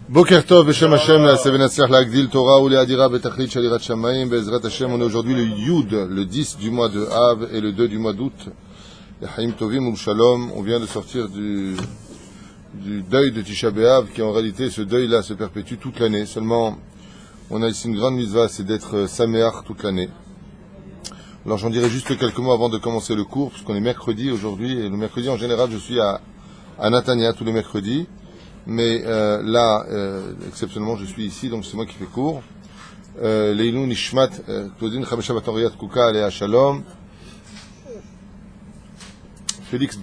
Boker Tov, Beshem Hashem, la Sevenatzach, la Agdil Torah, ou les Adira, Betachlit, Shalirat Shamayim, Bezrat Hashem, on est aujourd'hui le Yud, le 10 du mois de Av et le 2 du mois d'août. Les Haïm Tovim ou Shalom, on vient de sortir du deuil de Tisha B'Av, qui en réalité, ce deuil-là se perpétue toute l'année. Seulement, on a ici une grande mitzvah, c'est d'être Sameach toute l'année. Alors j'en dirai juste quelques mots avant de commencer le cours, puisqu'on est mercredi aujourd'hui, et le mercredi en général, je suis à Natania tous les mercredis. Mais là, exceptionnellement, je suis ici, donc c'est moi qui fais cours. Leilou Nishmat, Todin Chamesha Batoriyat Kuka Alea Shalom. Félix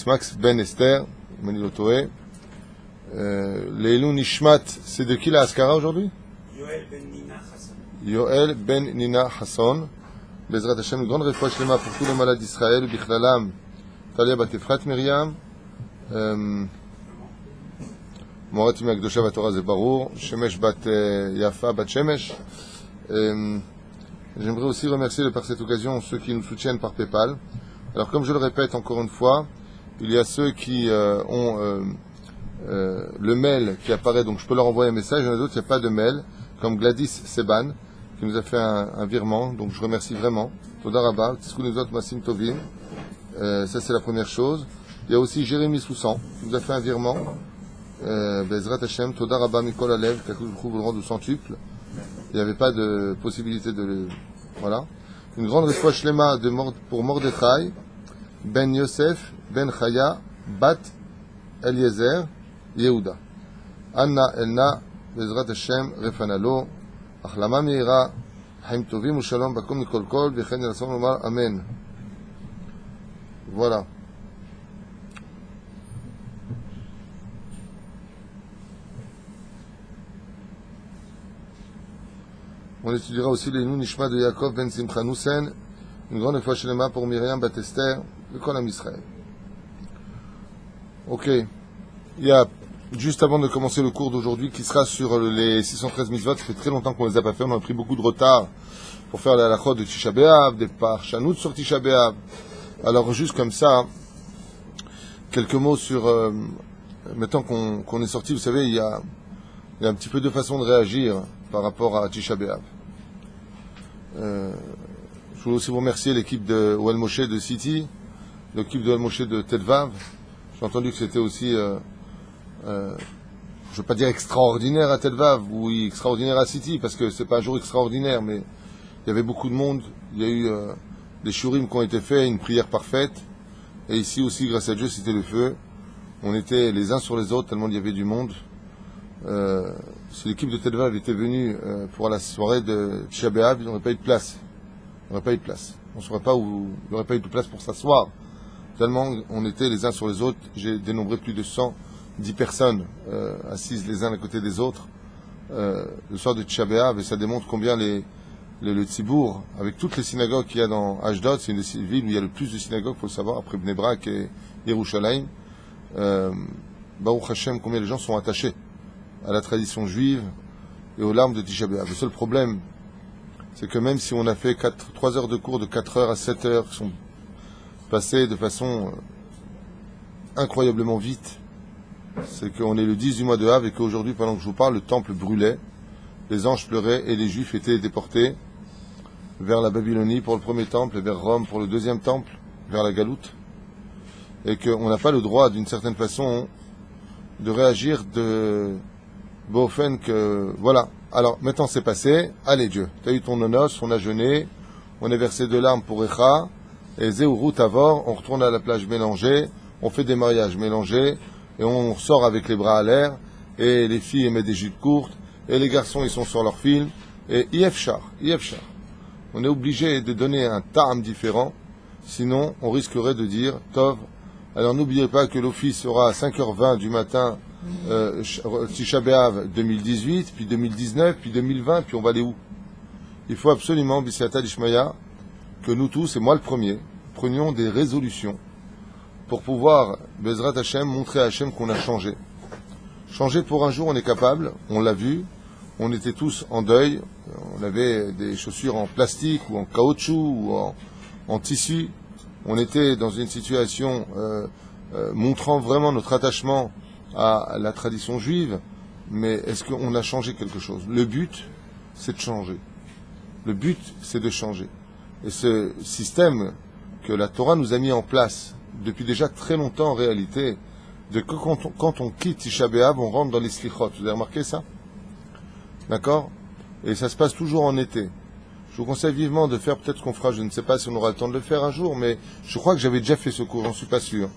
Max Ben Esther, Manilotoé. Leilou Nishmat, c'est de qui la Askara aujourd'hui? Yoel Ben Nina Hasson. Bezrat Hashem, une grande réfoua shlema pour tous les malades d'Israël, Bichlalam, Talia Batefrat Myriam. Morat Imia Gdosha Vatora Zebarour, Shemesh Bat Yafa Bat Shemesh. J'aimerais aussi remercier par cette occasion ceux qui nous soutiennent par PayPal. Alors comme je le répète encore une fois, il y a ceux qui ont le mail qui apparaît, donc je peux leur envoyer un message. Il y en a d'autres, il n'y a pas de mail, comme Gladys Seban, qui nous a fait un virement, donc je remercie vraiment. Toda Rabba, Tiskunezot Masim Tovim. Ça c'est la première chose. Il y a aussi Jérémy Soussan, qui nous a fait un virement. Bezrat Hashem, Toda Rabba Mikol Alev, qu'Akadosh Baruch Hu vous le rende au centuple. Il n'y avait pas de possibilité de le... Voilà. Une grande réfoua shlema pour Mordechai, Ben Yosef, Ben Chaya, Bat Eliezer, Yehuda. Anna Elna, Bezrat Hashem, Refanalo, Achlama Meira, Haim Tovim, Shalom, Bakom Nikol Kol, Vechen Yelason Lomar, Amen. Voilà. On étudiera aussi les noms Nishma de Yaakov Ben Simcha Nussen, une grande fois shlema pour Myriam Batester, le Kolam Israël. Ok. Il y a, juste avant de commencer le cours d'aujourd'hui, qui sera sur les 613 mitzvot, ça fait très longtemps qu'on les a pas fait, on a pris beaucoup de retard pour faire la halachot de Tisha B'Av, des parshanout sur Tisha B'Av. Alors juste comme ça, quelques mots sur, maintenant qu'on est sorti, vous savez, il y a un petit peu de façon de réagir par rapport à Tisha B'Av. Je voulais aussi vous remercier l'équipe de Oel Moshe de City, l'équipe de Oel Moshe de Tetvav. J'ai entendu que c'était aussi, je ne veux pas dire extraordinaire à Tetvav ou extraordinaire à City, parce que c'est pas un jour extraordinaire, mais il y avait beaucoup de monde, il y a eu des shurim qui ont été faits, une prière parfaite, et ici aussi, grâce à Dieu, c'était le feu. On était les uns sur les autres, tellement il y avait du monde. Si l'équipe de Tetvav était venue pour la soirée de Tisha B'Av, il n'aurait pas eu de place. Il n'aurait pas eu de place. On ne saurait pas où, il n'aurait pas eu de place pour s'asseoir. Tellement on était les uns sur les autres. J'ai dénombré plus de 110 personnes assises les uns à côté des autres le soir de Tisha B'Av, et ça démontre combien le Tzibour, avec toutes les synagogues qu'il y a dans Ashdod, c'est une des villes où il y a le plus de synagogues, il faut le savoir, après Bnei Brak et Yerushalayim. Baruch Hashem, combien les gens sont attachés à la tradition juive et aux larmes de Tisha B'Av. Le seul problème, c'est que même si on a fait 3 heures de cours de 4 heures à 7 heures, qui sont passées de façon incroyablement vite, c'est qu'on est le 10 du mois de Av et qu'aujourd'hui, pendant que je vous parle, le temple brûlait, les anges pleuraient et les juifs étaient déportés vers la Babylonie pour le premier temple et vers Rome pour le deuxième temple, vers la Galoute, et qu'on n'a pas le droit, d'une certaine façon, de réagir de Beaufen que, voilà. Alors, maintenant c'est passé, allez Dieu, tu as eu ton nonos, on a jeûné, on a versé de larmes pour Echa, et Zéourou Tavor, on retourne à la plage mélangée, on fait des mariages mélangés, et on sort avec les bras à l'air, et les filles mettent des jupes courtes, et les garçons ils sont sur leur film, et Yefchar. On est obligé de donner un tarm différent, sinon on risquerait de dire, Tov, alors n'oubliez pas que l'office sera à 5h20 du matin, Tisha B'Av 2018, puis 2019, puis 2020, puis on va aller où? Il faut absolument, B'Siata Dishmaya, que nous tous, et moi le premier, prenions des résolutions pour pouvoir, Bezrat Hashem, montrer à Hashem qu'on a changé. Changer pour un jour, on est capable, on l'a vu, on était tous en deuil, on avait des chaussures en plastique ou en caoutchouc ou en tissu, on était dans une situation montrant vraiment notre attachement à la tradition juive, mais est-ce qu'on a changé quelque chose? Le but, c'est de changer. Le but, c'est de changer. Et ce système que la Torah nous a mis en place depuis déjà très longtemps en réalité, de que quand on quitte Tisha B'Av, on rentre dans les slichot. Vous avez remarqué ça? D'accord? Et ça se passe toujours en été. Je vous conseille vivement de faire, peut-être qu'on fera, je ne sais pas si on aura le temps de le faire un jour, mais je crois que j'avais déjà fait ce cours, j'en suis pas sûr,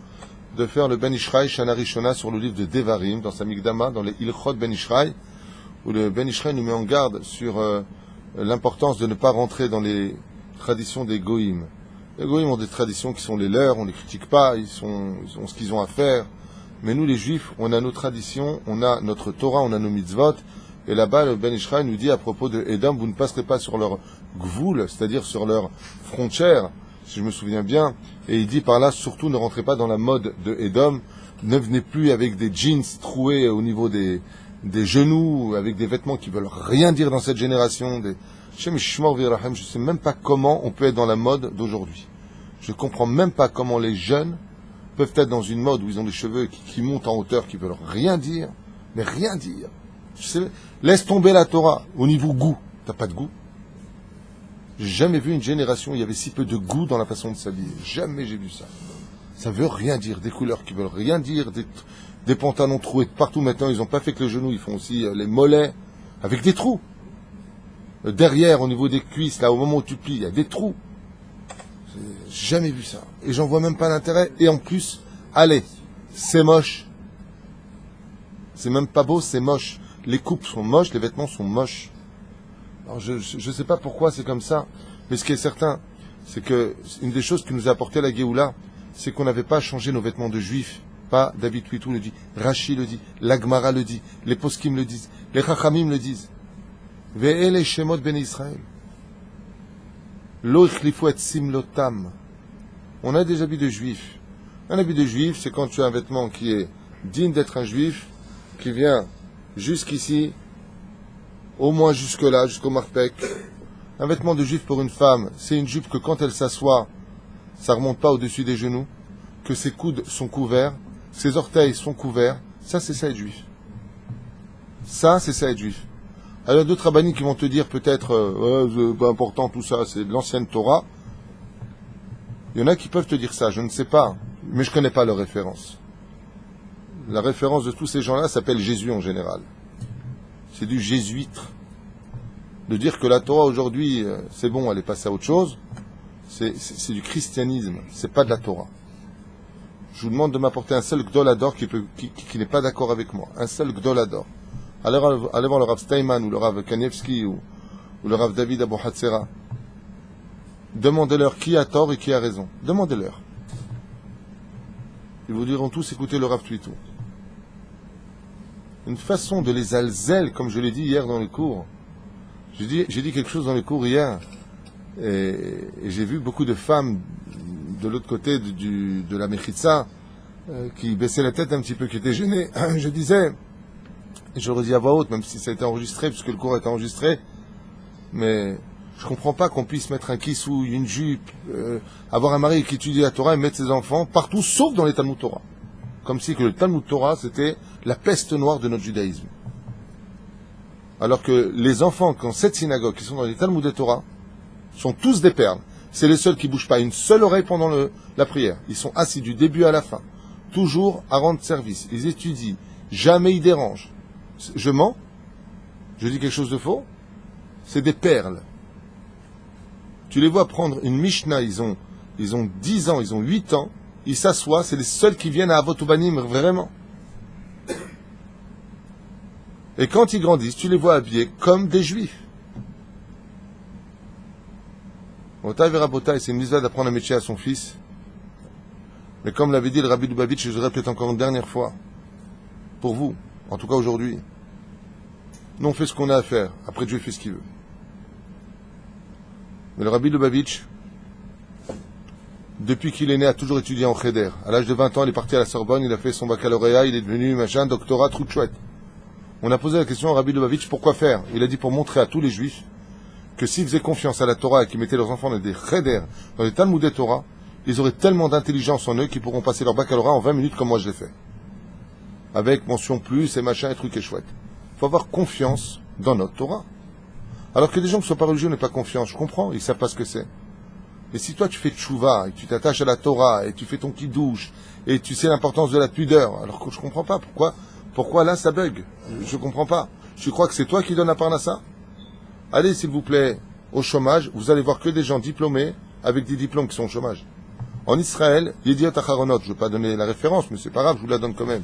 de faire le Ben Ishraï Shana Rishona sur le livre de Devarim, dans sa Migdama, dans les Ilchot Ben Ishraï, où le Ben Ishraï nous met en garde sur l'importance de ne pas rentrer dans les traditions des Goïm. Les Goïm ont des traditions qui sont les leurs, on ne les critique pas, ils ont ce qu'ils ont à faire. Mais nous, les Juifs, on a nos traditions, on a notre Torah, on a nos mitzvot. Et là-bas, le Ben Ishraï nous dit à propos de Edom, vous ne passerez pas sur leur gvoul, c'est-à-dire sur leur frontière, si je me souviens bien. Et il dit par là, surtout ne rentrez pas dans la mode de Edom, ne venez plus avec des jeans troués au niveau des genoux, avec des vêtements qui veulent rien dire dans cette génération. Je ne sais même pas comment on peut être dans la mode d'aujourd'hui. Je ne comprends même pas comment les jeunes peuvent être dans une mode où ils ont des cheveux qui montent en hauteur, qui veulent rien dire, mais rien dire. Laisse tomber la Torah au niveau goût. T'as pas de goût? J'ai jamais vu une génération où il y avait si peu de goût dans la façon de s'habiller. Jamais j'ai vu ça. Ça veut rien dire. Des couleurs qui veulent rien dire, des pantalons troués de partout. Maintenant, ils n'ont pas fait que les genoux, ils font aussi les mollets avec des trous. Derrière, au niveau des cuisses, là, au moment où tu plies, il y a des trous. J'ai jamais vu ça. Et j'en vois même pas l'intérêt. Et en plus, allez, c'est moche. C'est même pas beau, c'est moche. Les coupes sont moches, les vêtements sont moches. Alors je sais pas pourquoi c'est comme ça, mais ce qui est certain, c'est que une des choses qui nous a apporté la Géoula, c'est qu'on n'avait pas changé nos vêtements de juifs. Pas David Huitou le dit, Rashi le dit, l'Agmara le dit, les Poskim le disent, les Chachamim le disent. Ve'ele Shemot ben Israël. Lo ichlifu et simlotam. On a des habits de juifs. Un habit de juif, c'est quand tu as un vêtement qui est digne d'être un juif, qui vient jusqu'ici, au moins jusque-là, jusqu'au marpec. Un vêtement de juif pour une femme, c'est une jupe que quand elle s'assoit, ça remonte pas au-dessus des genoux, que ses coudes sont couverts, ses orteils sont couverts. Ça, c'est ça être juif. Ça, c'est ça être juif. Alors, il y a d'autres rabbins qui vont te dire peut-être, c'est pas important tout ça, c'est de l'ancienne Torah. Il y en a qui peuvent te dire ça, je ne sais pas, mais je connais pas leur référence. La référence de tous ces gens-là s'appelle Jésus en général. C'est du jésuitre. De dire que la Torah aujourd'hui, c'est bon, elle est passée à autre chose, c'est du christianisme, c'est pas de la Torah. Je vous demande de m'apporter un seul Gdolador qui n'est pas d'accord avec moi. Un seul Gdolador. Allez voir le Rav Steinman ou le Rav Kanievski ou le Rav David Abou Hatzera. Demandez-leur qui a tort et qui a raison. Demandez-leur. Ils vous diront tous écoutez le Rav Tuitou. Une façon de les alzel, comme je l'ai dit hier dans les cours. J'ai dit quelque chose dans les cours hier, et j'ai vu beaucoup de femmes de l'autre côté de la Mechitza qui baissaient la tête un petit peu, qui étaient gênées. Je disais, et je le redis à voix haute, même si ça a été enregistré, puisque le cours a été enregistré, mais je comprends pas qu'on puisse mettre un kissou, une jupe, avoir un mari qui étudie la Torah et mettre ses enfants partout, sauf dans les Talmud Torah. Comme si que le Talmud Torah, c'était la peste noire de notre judaïsme. Alors que les enfants qui ont cette synagogue, qui sont dans les Talmud de Torah, sont tous des perles. C'est les seuls qui bougent pas une seule oreille pendant la prière. Ils sont assis du début à la fin. Toujours à rendre service. Ils étudient. Jamais ils dérangent. Je mens? Je dis quelque chose de faux? C'est des perles. Tu les vois prendre une Mishnah, ils ont 10 ans, ils ont 8 ans, ils s'assoient, c'est les seuls qui viennent à Avot Ubanim, vraiment. Et quand ils grandissent, tu les vois habillés comme des juifs. Otaï Verabotaï, c'est une mitzvah d'apprendre un métier à son fils. Mais comme l'avait dit le Rabbi Lubavitch, je le répète encore une dernière fois, pour vous, en tout cas aujourd'hui, nous on fait ce qu'on a à faire, après Dieu fait ce qu'il veut. Mais le Rabbi Lubavitch, depuis qu'il est né, a toujours étudié en Cheder. À l'âge de 20 ans, il est parti à la Sorbonne, il a fait son baccalauréat, il est devenu machin, doctorat, trou de chouette. On a posé la question à Rabbi Lubavitch, pourquoi faire? Il a dit pour montrer à tous les juifs que s'ils faisaient confiance à la Torah et qu'ils mettaient leurs enfants dans des Cheder, dans les Talmud Torah, ils seraient ils auraient tellement d'intelligence en eux qu'ils pourront passer leur baccalauréat en 20 minutes comme moi je l'ai fait. Avec mention plus et machin et trucs et chouettes. Il faut avoir confiance dans notre Torah. Alors que des gens qui ne sont pas religieux n'ont pas confiance, je comprends, ils ne savent pas ce que c'est. Mais si toi tu fais tchouva, et tu t'attaches à la Torah, et tu fais ton petit douche, et tu sais l'importance de la pudeur, alors que je comprends pas, pourquoi là ça bug? Je comprends pas. Tu crois que c'est toi qui donnes la parnassa? Allez s'il vous plaît au chômage, vous allez voir que des gens diplômés avec des diplômes qui sont au chômage. En Israël, Yediot Acharonot, je ne vais pas donner la référence, mais c'est pas grave, je vous la donne quand même.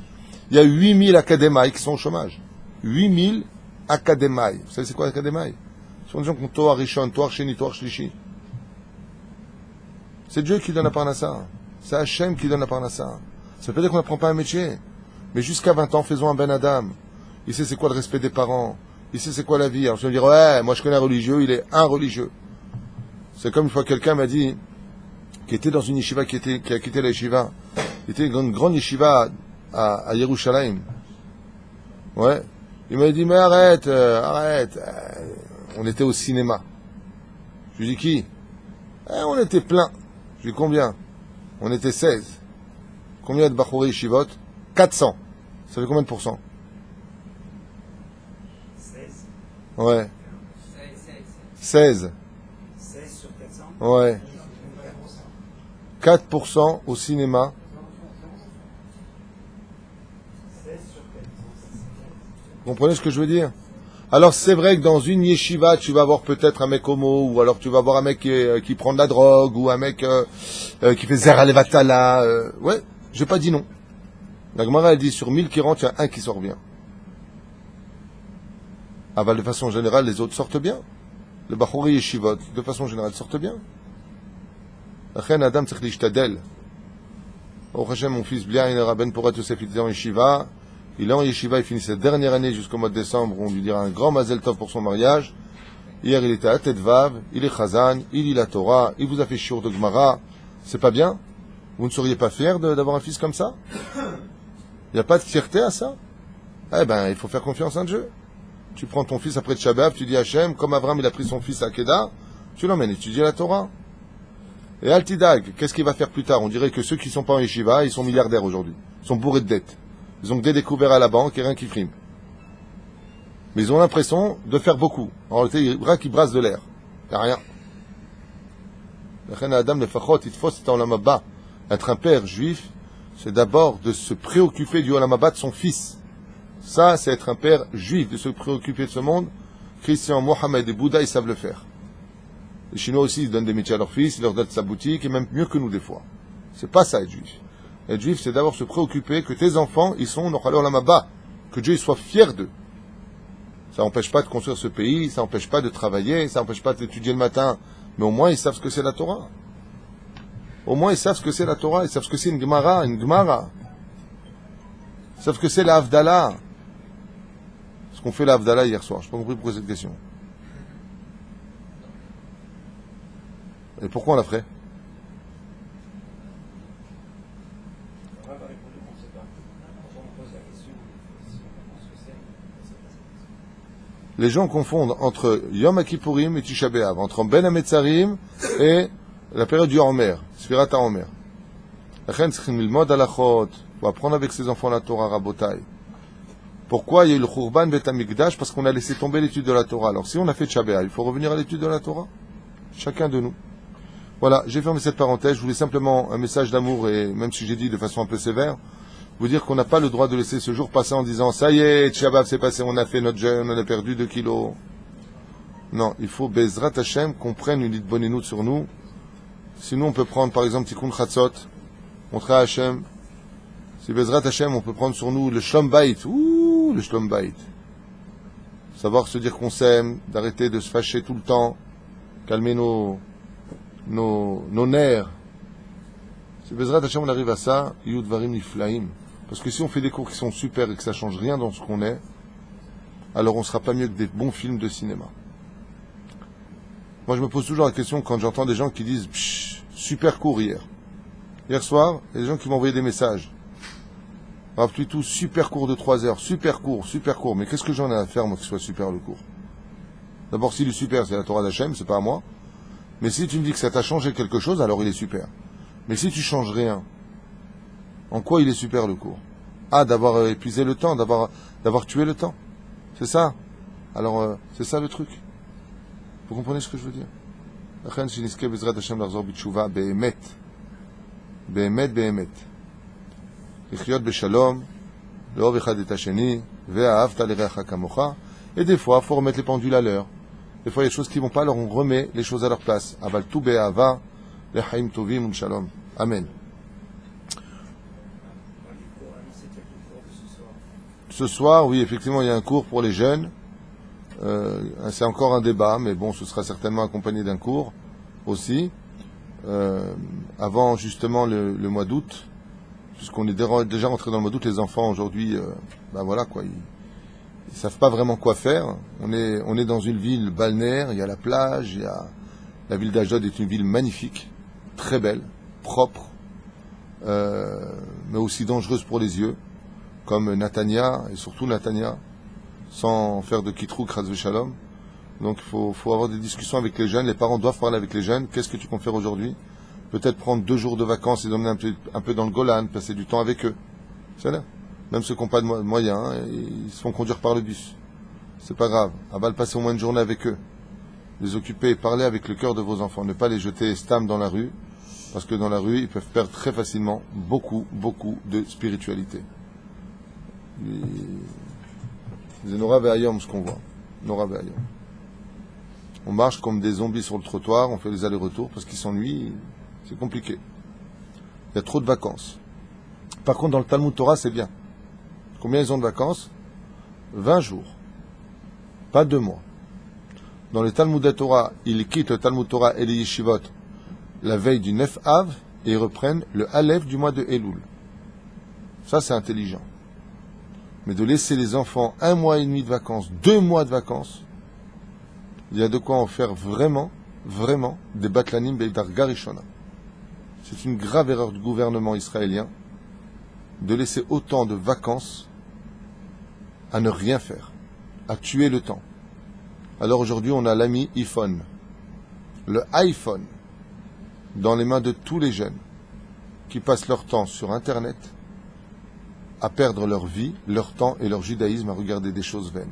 Il y a 8000 académaïs qui sont au chômage. 8000 académaïs. Vous savez c'est quoi académaïs? Ce sont des gens qui ont Toar Rishon, Toar Sheni, Toar Shlishi. C'est Dieu qui donne la parnassa. C'est Hachem qui donne la parnassa. Ça veut pas dire qu'on n'apprend pas un métier. Mais jusqu'à 20 ans, faisons un ben Adam. Il sait c'est quoi le respect des parents. Il sait c'est quoi la vie. Alors je vais me dire, ouais, moi je connais un religieux, il est un religieux. C'est comme une fois quelqu'un m'a dit, qui était dans une yeshiva, qui a quitté la yeshiva. Il était dans une grande yeshiva à Yerushalayim. Ouais. Il m'a dit, mais arrête. On était au cinéma. Je lui dis qui? On était plein. Je lui dis combien? On était 16. Combien de Bachouri Yeshivot? 400. Ça fait combien de pourcents? 16. Ouais. 16. 16 sur 400. Ouais. 4% au cinéma. 16 sur 400. Vous comprenez ce que je veux dire? Alors c'est vrai que dans une yeshiva, tu vas avoir peut-être un mec homo, ou alors tu vas avoir un mec qui prend de la drogue, ou un mec qui fait Zer Alevatala. Ouais, j'ai pas dit non. La Gemara elle dit sur 1000 qui rentrent, il y a un qui sort bien. Ah bah de façon générale, les autres sortent bien. Le Bachouri Yeshivot, de façon générale, sortent bien. Achen Adam tzarich lishtadel. Au Hashem, mon fils Blia Ben Porat Yosef, il était en yeshiva. Il est en yeshiva, il finit sa dernière année jusqu'au mois de décembre. On lui dira un grand mazel tov pour son mariage. Hier, il était à Tetvav, il est chazan, il lit la Torah, il vous a fait shiur de Gemara. C'est pas bien? Vous ne seriez pas fier d'avoir un fils comme ça? Il n'y a pas de fierté à ça? Eh ben, il faut faire confiance en Dieu. Tu prends ton fils après Shabbat, tu dis Hachem, comme Abraham il a pris son fils à Kedah, tu l'emmènes étudier la Torah. Et Altidag, qu'est-ce qu'il va faire plus tard? On dirait que ceux qui ne sont pas en yeshiva, ils sont milliardaires aujourd'hui. Ils sont bourrés de dettes. Ils ont que des découverts à la banque et rien qui frime. Mais ils ont l'impression de faire beaucoup. En réalité, il y a rien qui brasse de l'air. Il n'y a rien. Être un père juif, c'est d'abord de se préoccuper du Olam Haba de son fils. Ça, c'est être un père juif, de se préoccuper de ce monde. Christian, Mohamed et Bouddha, ils savent le faire. Les Chinois aussi, ils donnent des métiers à leurs fils, ils leur donnent sa boutique, et même mieux que nous des fois. C'est pas ça, être juif. Être juif, c'est d'abord se préoccuper que tes enfants, ils sont Nochal Olam Haba, que Dieu soit fier d'eux. Ça n'empêche pas de construire ce pays, ça n'empêche pas de travailler, ça n'empêche pas d'étudier le matin, mais au moins ils savent ce que c'est la Torah. Au moins ils savent ce que c'est la Torah, ils savent ce que c'est une Gemara. Ils savent ce que c'est la Havdalah. Ce qu'on fait la Havdalah hier soir, je n'ai pas compris pourquoi cette question. Et pourquoi on la ferait? Les gens confondent entre Yom Kippourim et Tisha B'Av, entre Ben HaMetzarim et la période du Homer, Sfirat HaOmer. Lachen tzrichim lilmod halachot, faut apprendre avec ses enfants la Torah Rabotai. Pourquoi il y a eu le Khurban Bet HaMikdash? Parce qu'on a laissé tomber l'étude de la Torah. Alors si on a fait Tisha B'Av, il faut revenir à l'étude de la Torah. Chacun de nous. Voilà, j'ai fermé cette parenthèse. Je voulais simplement un message d'amour, et même si j'ai dit de façon un peu sévère, vous dire qu'on n'a pas le droit de laisser ce jour passer en disant ça y est, Shabbat c'est passé, on a fait notre jeûne, on a perdu 2 kilos. Non, il faut Bezrat Hashem qu'on prenne une bonne énoute sur nous. Sinon on peut prendre par exemple Tikkun Chatzot, montrer à Hashem. Si Bezrat Hashem on peut prendre sur nous le Shlom Bayit, le Shlom Bayit. Savoir se dire qu'on s'aime, d'arrêter de se fâcher tout le temps, calmer nos nerfs. Si Bezrat Hashem on arrive à ça, Yud Varim Niflaim. Parce que si on fait des cours qui sont super et que ça change rien dans ce qu'on est, alors on sera pas mieux que des bons films de cinéma. Moi je me pose toujours la question quand j'entends des gens qui disent super cours hier. Hier soir, il y a des gens qui m'ont envoyé des messages. Rav Tuitou, super cours de 3 heures, super cours. Mais qu'est-ce que j'en ai à faire moi qu'il soit super le cours? D'abord si le super c'est la Torah d'Hachem, c'est pas à moi. Mais si tu me dis que ça t'a changé quelque chose, alors il est super. Mais si tu changes rien, en quoi il est super le cours? Ah, d'avoir épuisé le temps, d'avoir tué le temps. C'est ça. Alors, c'est ça le truc. Vous comprenez ce que je veux dire? לכן שנזכה בעזרת השם לחזור בתשובה באמת. באמת באמת. לחיות בשלום, לאהוב אחד את השני, ואהבת לרעך כמוך. Et des fois, il faut remettre les pendules à l'heure. Des fois, il y a des choses qui ne vont pas, alors on remet les choses à leur place. Aval tout be'ahava, lechaim tovim shalom. Amen. Ce soir, oui, effectivement, il y a un cours pour les jeunes. C'est encore un débat, mais bon, ce sera certainement accompagné d'un cours aussi. Avant justement le mois d'août, puisqu'on est déjà rentré dans le mois d'août, les enfants aujourd'hui, ben voilà quoi, ils savent pas vraiment quoi faire. On est dans une ville balnéaire, il y a la plage, la ville d'Ashdod est une ville magnifique, très belle, propre, mais aussi dangereuse pour les yeux, comme Natania, et surtout Natania, sans faire de kitrouk, chas v'shalom. Donc il faut avoir des discussions avec les jeunes, les parents doivent parler avec les jeunes, qu'est-ce que tu comptes faire aujourd'hui? Peut-être prendre 2 jours de vacances et d'emmener un peu dans le Golan, passer du temps avec eux. C'est là. Même ceux qui n'ont pas de moyens, ils se font conduire par le bus. C'est pas grave. Aval, passer au moins une journée avec eux. Les occuper, parler avec le cœur de vos enfants. Ne pas les jeter stam dans la rue, parce que dans la rue, ils peuvent perdre très facilement beaucoup de spiritualité. C'est Nora Ve'ayom ce qu'on voit. Nora Ve'ayom. On marche comme des zombies sur le trottoir, on fait les allers-retours parce qu'ils s'ennuient, c'est compliqué. Il y a trop de vacances. Par contre, dans le Talmud Torah, c'est bien. Combien ils ont de vacances? 20 jours. Pas 2 mois. Dans le Talmud Torah, ils quittent le Talmud Torah et les yeshivot la veille du 9 Av et ils reprennent le Aleph du mois de Elul. Ça, c'est intelligent. Mais de laisser les enfants 1 mois et demi de vacances, 2 mois de vacances, il y a de quoi en faire vraiment des batlanim beidar garishona. C'est une grave erreur du gouvernement israélien de laisser autant de vacances à ne rien faire, à tuer le temps. Alors aujourd'hui, on a l'ami iPhone, le iPhone, dans les mains de tous les jeunes qui passent leur temps sur Internet à perdre leur vie, leur temps et leur judaïsme à regarder des choses vaines.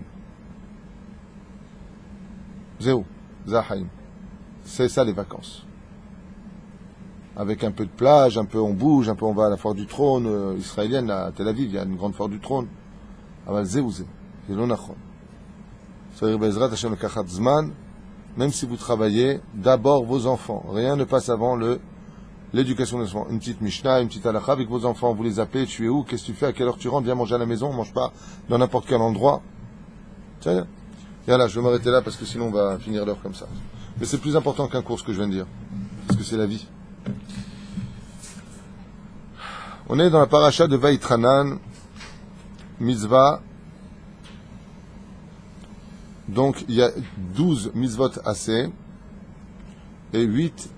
Zéo, Zahaim. C'est ça les vacances. Avec un peu de plage, un peu on bouge, un peu on va à la foire du trône israélienne, à Tel Aviv, il y a une grande foire du trône. Aval zéo zé, c'est l'onachon. C'est-à-dire, Bezrat Hashem le kachat zman, même si vous travaillez, d'abord vos enfants. Rien ne passe avant l'éducation des enfants. Une petite Mishnah, une petite halakha avec vos enfants, vous les appelez, tu es où, qu'est-ce que tu fais, à quelle heure tu rentres, viens manger à la maison, on mange pas dans n'importe quel endroit. Tiens, et là, je vais m'arrêter là parce que sinon on va finir l'heure comme ça. Mais c'est plus important qu'un cours ce que je viens de dire. Parce que c'est la vie. On est dans la paracha de Vaïtranan, mitzvah. Donc il y a 12 mitzvot assez et 8,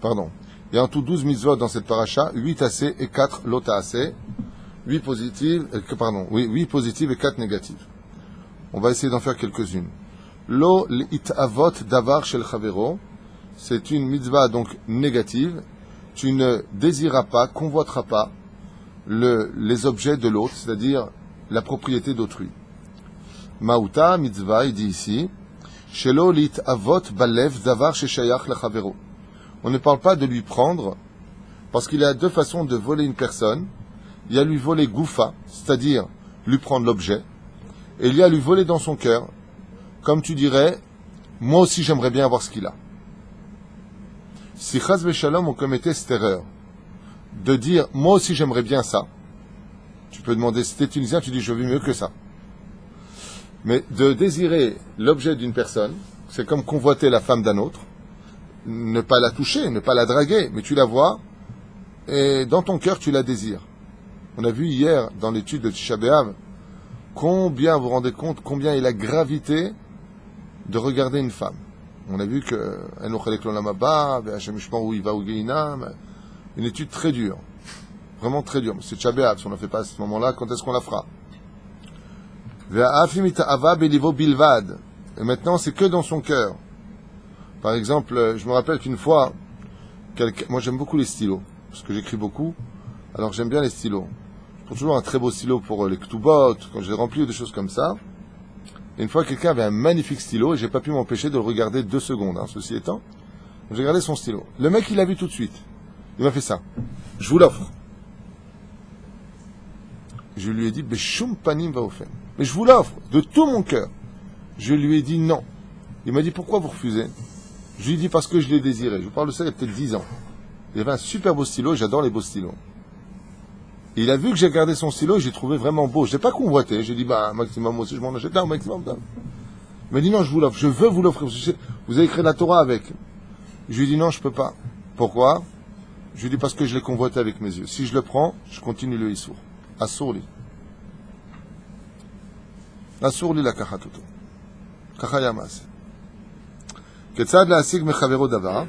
pardon. Il y a en tout 12 mitzvot dans cette paracha, 8 assez et 4 lota assez. 8 positives, 8 positives et 4 négatives. On va essayer d'en faire quelques-unes. Lo l'itavot davar shel chavero, c'est une mitzvah donc négative. Tu ne désiras pas, convoiteras pas les objets de l'autre, c'est-à-dire la propriété d'autrui. Mauta mitzvah, il dit ici, shelo l'itavot balev davar sheshayach lechavero. On ne parle pas de lui prendre, parce qu'il y a 2 façons de voler une personne. Il y a lui voler goufa, c'est-à-dire lui prendre l'objet, et il y a lui voler dans son cœur, comme tu dirais, moi aussi j'aimerais bien avoir ce qu'il a. Si chas v'shalom on commettait cette erreur, de dire, moi aussi j'aimerais bien ça, tu peux demander, si tu es tunisien, tu dis, je veux mieux que ça. Mais de désirer l'objet d'une personne, c'est comme convoiter la femme d'un autre, ne pas la toucher, ne pas la draguer, mais tu la vois, et dans ton cœur tu la désires. On a vu hier, dans l'étude de Tisha B'Av, combien, vous vous rendez compte, combien est la gravité de regarder une femme. On a vu que une étude très dure, vraiment très dure. C'est Tisha B'Av, si on ne la fait pas à ce moment-là, quand est-ce qu'on la fera? Et maintenant, c'est que dans son cœur. Par exemple, je me rappelle qu'une fois, moi j'aime beaucoup les stylos. parce que j'écris beaucoup, alors j'aime bien les stylos. Je prends toujours un très beau stylo pour les ktubot, quand je les remplis ou des choses comme ça. Et une fois, quelqu'un avait un magnifique stylo, et j'ai pas pu m'empêcher de le regarder 2 secondes, ceci étant. J'ai regardé son stylo. Le mec, il l'a vu tout de suite. Il m'a fait ça. Je vous l'offre. Je lui ai dit, Beshum panim vaofen. Mais je vous l'offre, de tout mon cœur. Je lui ai dit non. Il m'a dit, pourquoi vous refusez? Je lui ai dit, parce que je l'ai désiré. Je vous parle de ça il y a peut-être 10 ans. Il avait un super beau stylo, et j'adore les beaux stylos. Et il a vu que j'ai gardé son stylo, et j'ai trouvé vraiment beau. Je n'ai pas convoité. J'ai dit, maximum, moi aussi, je m'en achète un, au maximum. Il m'a dit, non, je vous l'offre. Je veux vous l'offrir. Vous avez écrit la Torah avec. Je lui ai dit, non, je peux pas. Pourquoi? Je lui ai dit, parce que je l'ai convoité avec mes yeux. Si je le prends, je continue le Issour. Assourli. Assourli la kachatuto. Kachayamas. כיצד להשיג מחברו דבר,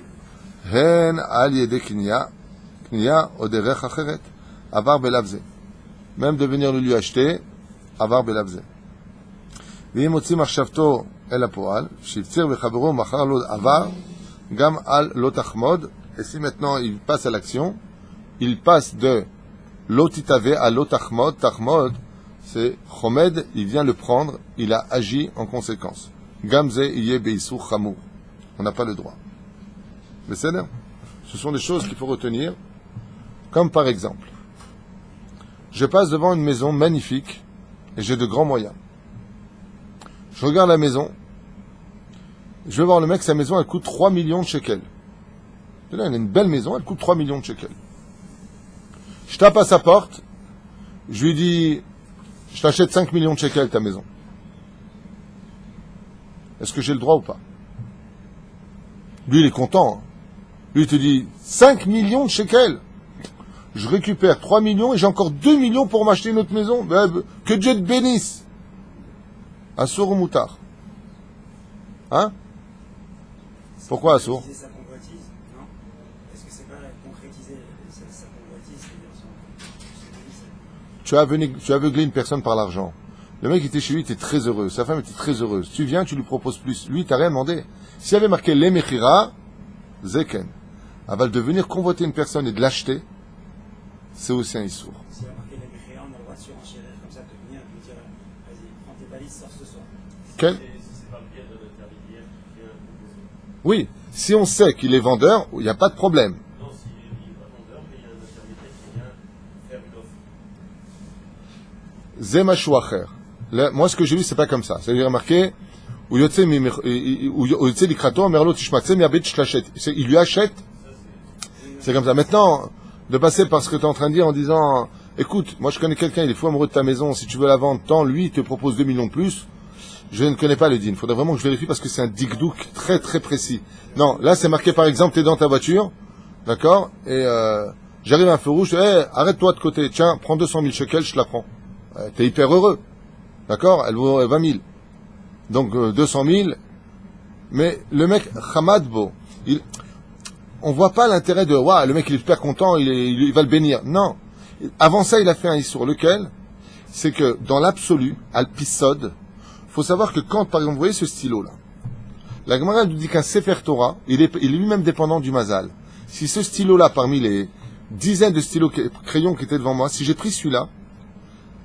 הן על ידי קנייה או דרך אחרת, עבר בלב זה. même devenir le lui acheter, עבר בלב זה. ואם מוציא מחשבתו אל הפועל, שהפציר בחברו מחר לו עבר, גם על לא תחמוד, et si maintenant il passe à l'action, il passe de לא תתהווה à לא תחמוד, תחמוד, c'est chomed, il vient le prendre, il a agi en conséquence. גם זה יהיה באיסור חמור. On n'a pas le droit. Mais c'est là. Ce sont des choses qu'il faut retenir. Comme par exemple, je passe devant une maison magnifique et j'ai de grands moyens. Je regarde la maison. Je vais voir le mec, sa maison, elle coûte 3 millions de shekels. Là, elle a une belle maison, elle coûte 3 millions de shekels. Je tape à sa porte. Je lui dis, je t'achète 5 millions de shekels ta maison. Est-ce que j'ai le droit ou pas? Lui, il est content. Lui, il te dit 5 millions de shekels. Je récupère 3 millions et j'ai encore 2 millions pour m'acheter une autre maison. Que Dieu te bénisse. Assour ou moutard? Hein? Pourquoi assour? Concrétiser sa convoitise, non? Est-ce que c'est pas concrétiser sa convoitise, c'est-à-dire Tu as aveuglé une personne par l'argent. Le mec était chez lui, il était très heureux. Sa femme était très heureuse. Tu viens, tu lui proposes plus. Lui, t'as rien demandé. S'il y avait marqué les mechira, zeken. Aval de venir convoiter une personne et de l'acheter, c'est aussi un issour. S'il y a marqué les mechira, on a le droit de surenchérir comme ça, de venir et de dire, vas-y, prends tes valises, sors ce soir. Quel? Et si c'est pas le biais de l'intermédiaire qui vient proposer. Oui. Si on sait qu'il est vendeur, il n'y a pas de problème. Non, s'il n'est pas vendeur, mais il y a un intermédiaire qui vient faire une offre. Zemachouacher. Moi, ce que j'ai vu, c'est pas comme ça. C'est-à-dire marqué, il lui achète. C'est comme ça. Maintenant, de passer par ce que tu es en train de dire en disant, écoute, moi je connais quelqu'un, il est fou amoureux de ta maison, si tu veux la vendre, tant lui, il te propose 2 millions de plus. Je ne connais pas le din. Il faudrait vraiment que je vérifie parce que c'est un dikdouk très très précis. Non, là c'est marqué par exemple, tu es dans ta voiture, d'accord, et j'arrive à un feu rouge, arrête-toi de côté, tiens, prends 200 000 shekels, je te la prends. Tu es hyper heureux. D'accord, elle vaut 20 000. Donc 200 000. Mais le mec, Hamadbo, on voit pas l'intérêt de, waouh, le mec il est super content, il va le bénir. Non. Avant ça, il a fait un issour. Lequel? C'est que dans l'absolu, Al-Pisod, faut savoir que quand, par exemple, vous voyez ce stylo-là, la Gemara nous dit qu'un Sefer Torah, il est lui-même dépendant du Mazal. Si ce stylo-là, parmi les dizaines de stylos crayons qui étaient devant moi, si j'ai pris celui-là,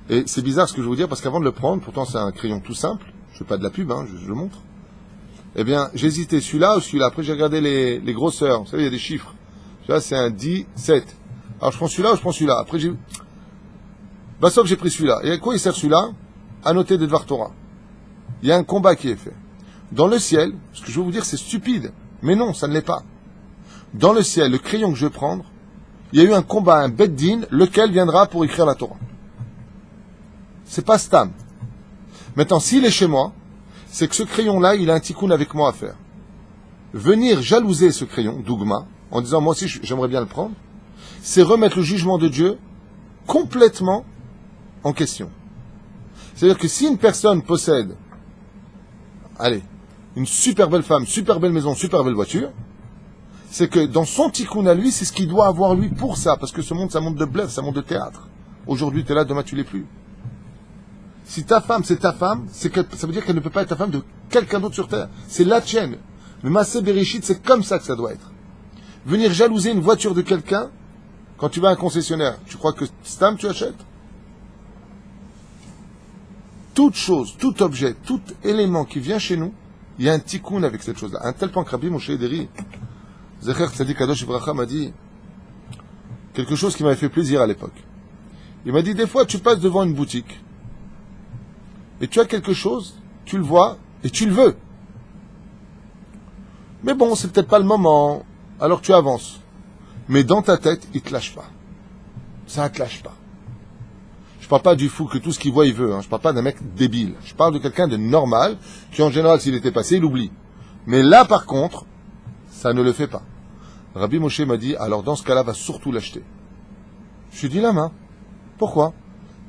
et c'est bizarre ce que je veux vous dire, parce qu'avant de le prendre, pourtant c'est un crayon tout simple, je fais pas de la pub, je le montre. Eh bien, j'hésitais celui-là ou celui-là. Après, j'ai regardé les grosseurs. Vous savez, il y a des chiffres. Celui-là, c'est un 10, 7. Alors, je prends celui-là ou je prends celui-là. Après, sauf que j'ai pris celui-là. Et à quoi il sert celui-là? À noter des Dvar Torah. Il y a un combat qui est fait. Dans le ciel, ce que je veux vous dire, c'est stupide. Mais non, ça ne l'est pas. Dans le ciel, le crayon que je vais prendre, il y a eu un combat, un beddin, lequel viendra pour écrire la Torah. C'est pas Stam. Maintenant, s'il est chez moi, c'est que ce crayon-là, il a un tikkun avec moi à faire. Venir jalouser ce crayon, Dougma, en disant, moi aussi, j'aimerais bien le prendre, c'est remettre le jugement de Dieu complètement en question. C'est-à-dire que si une personne possède, allez, une super belle femme, super belle maison, super belle voiture, c'est que dans son tikkun à lui, c'est ce qu'il doit avoir lui pour ça, parce que ce monde, c'est un monde de bluff, c'est un monde de théâtre. Aujourd'hui, tu es là, demain, tu l'es plus. Si ta femme, c'est ta femme, ça veut dire qu'elle ne peut pas être ta femme de quelqu'un d'autre sur terre. C'est la tienne. Mais Maaseh Bereshit, c'est comme ça que ça doit être. Venir jalouser une voiture de quelqu'un, Quand tu vas à un concessionnaire, tu crois que stam tu achètes? Toute chose, tout objet, tout élément qui vient chez nous, il y a un tikkun avec cette chose-là. À un tel point que Rabbi Moshe Ederi, Zecher Tzadik Kadosh Ibracha m'a dit quelque chose qui m'avait fait plaisir à l'époque. Il m'a dit, des fois, tu passes devant une boutique et tu as quelque chose, tu le vois et tu le veux. Mais bon, c'est peut-être pas le moment, alors tu avances. Mais dans ta tête, il te lâche pas. Ça ne te lâche pas. Je parle pas du fou que tout ce qu'il voit, il veut. Hein. Je parle pas d'un mec débile. Je parle de quelqu'un de normal qui, en général, s'il était passé, il oublie. Mais là, par contre, ça ne le fait pas. Rabbi Moshe m'a dit, alors dans ce cas-là, va surtout l'acheter. Je lui ai dit la main. Pourquoi?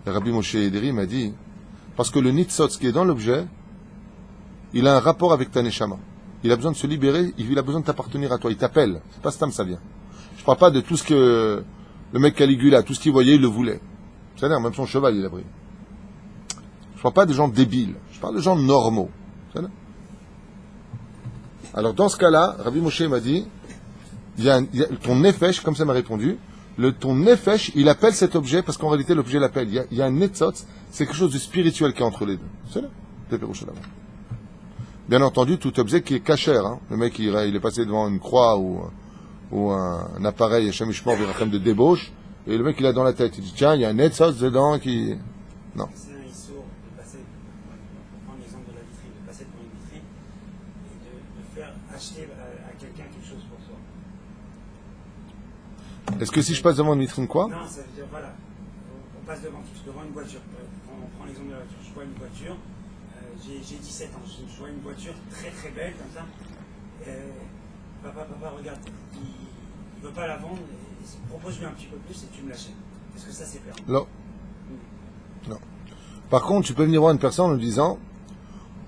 Et Rabbi Moshe Ederi m'a dit, parce que le nitzotz qui est dans l'objet, il a un rapport avec ta neshama. Il a besoin de se libérer, il a besoin de t'appartenir à toi. Il t'appelle. C'est pas Stam, ça vient. Je parle pas de tout ce que le mec Caligula, tout ce qu'il voyait, il le voulait. C'est-à-dire, même son cheval, il a pris. Je parle pas de gens débiles. Je parle de gens normaux. Alors, dans ce cas-là, Rabbi Moshe m'a dit, il y a ton nefesh, comme ça m'a répondu, ton nefesh, il appelle cet objet, parce qu'en réalité, l'objet l'appelle. Il y a un netzotz, c'est quelque chose de spirituel qui est entre les deux. C'est là. Bien entendu, tout objet qui est cachère. Hein. Le mec, il est passé devant une croix ou un appareil, Hashem Ishmor, de débauche, et le mec, il a dans la tête. Il dit, tiens, il y a un netzotz dedans qui... Non. C'est un issour de passer, pour prendre l'exemple de la vitrine, de passer devant une vitrine et de faire acheter à quelqu'un quelque chose pour soi. Est-ce que si je passe devant une vitrine, quoi? Non, ça veut dire, voilà, on passe devant une voiture. On prend l'exemple de la voiture. Je vois une voiture, j'ai 17 ans, je vois une voiture très très belle comme ça. Papa, regarde, il ne veut pas la vendre, propose-lui un petit peu plus et tu me l'achètes. Est-ce que ça c'est permis? Non. Non. Par contre, tu peux venir voir une personne en lui disant,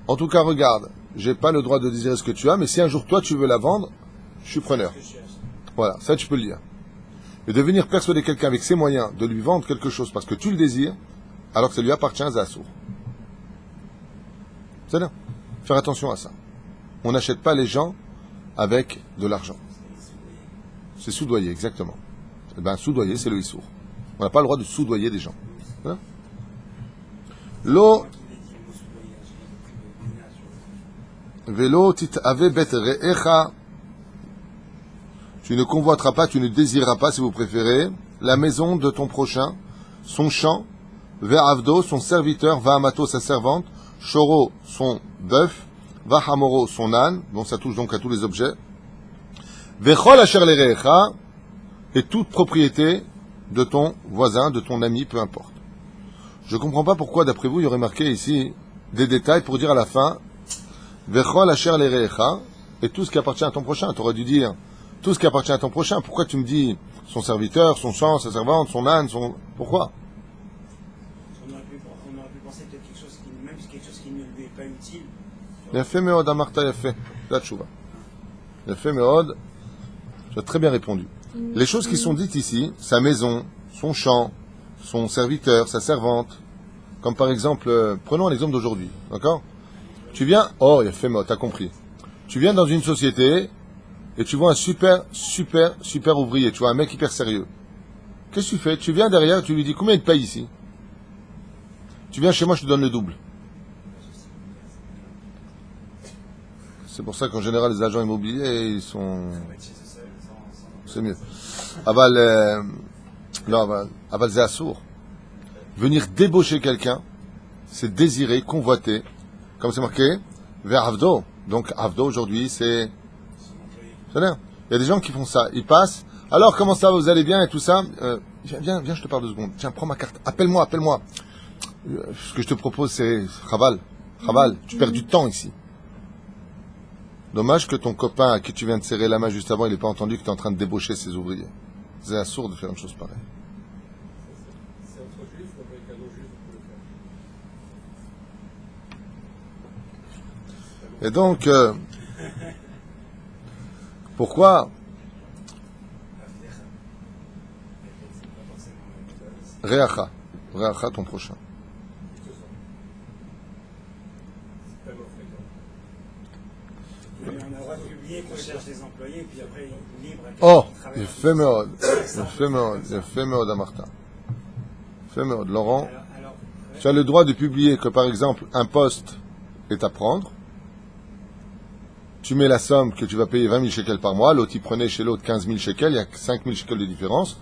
en tout cas, regarde, j'ai pas le droit de désirer ce que tu as, mais si un jour toi tu veux la vendre, je suis preneur. Voilà, ça tu peux le dire. Et de venir persuader quelqu'un avec ses moyens de lui vendre quelque chose parce que tu le désires, alors que ça lui appartient, à Zassour. C'est là. Faire attention à ça. On n'achète pas les gens avec de l'argent. C'est soudoyer, exactement. Eh bien, soudoyer, c'est le issour. On n'a pas le droit de soudoyer des gens. Voilà. L'eau. Vélo, tit ave bet re'echa. Tu ne convoiteras pas, tu ne désireras pas, si vous préférez, la maison de ton prochain, son champ, ve'avdo, son serviteur, va'amato, sa servante, shoro, son bœuf, va'hamoro, son âne, bon, ça touche donc à tous les objets, ve'chol asher lerecha, et toute propriété de ton voisin, de ton ami, peu importe. Je ne comprends pas pourquoi, d'après vous, il y aurait marqué ici des détails pour dire à la fin, ve'chol asher lerecha, et tout ce qui appartient à ton prochain. Tu aurais dû dire tout ce qui appartient à ton prochain. Pourquoi tu me dis son serviteur, son champ, sa servante, son âne, son... Pourquoi? On aurait pu penser peut-être quelque chose qui ne lui est pas utile. Yafé meod, Amarta Yafé. La tchouva. Yafé meod. Tu as très bien répondu. Les choses qui sont dites ici, sa maison, son champ, son serviteur, sa servante, comme par exemple, prenons l'exemple d'aujourd'hui, d'accord? Tu viens, oh, Yafé meod, t'as compris. Tu viens dans une société, et tu vois un super ouvrier, tu vois un mec hyper sérieux. Qu'est-ce que tu fais? Tu viens derrière, tu lui dis, combien il te paye ici? Tu viens chez moi, je te donne le double. C'est pour ça qu'en général, les agents immobiliers, ils sont... C'est mieux. Aval c'est assourd. Venir débaucher quelqu'un, c'est désirer, convoiter, comme c'est marqué, vers Avdo. Donc Avdo, aujourd'hui, c'est... Il y a des gens qui font ça. Ils passent. Alors, comment ça va? Vous allez bien et tout ça? Viens, je te parle 2 secondes. Tiens, prends ma carte. Appelle-moi. Ce que je te propose, c'est Chaval. Tu perds du temps ici. Dommage que ton copain à qui tu viens de serrer la main juste avant, il n'ait pas entendu que tu es en train de débaucher ses ouvriers. C'est absurde de faire une chose pareille. C'est entre juifs ou avec un non-juif pour le faire. Et donc, pourquoi Réacha, ton prochain. C'est tellement fréquent. On a le droit de publier publié qu'on cherche des employés, et puis après, libre. Oh, יפה מאוד, יפה מאוד אמרת. יפה מאוד. Laurent, Alors, tu as le droit de publier que par exemple un poste est à prendre. Tu mets la somme que tu vas payer 20 000 shekels par mois, l'autre il prenait chez l'autre 15 000 shekels, il y a 5 000 shekels de différence,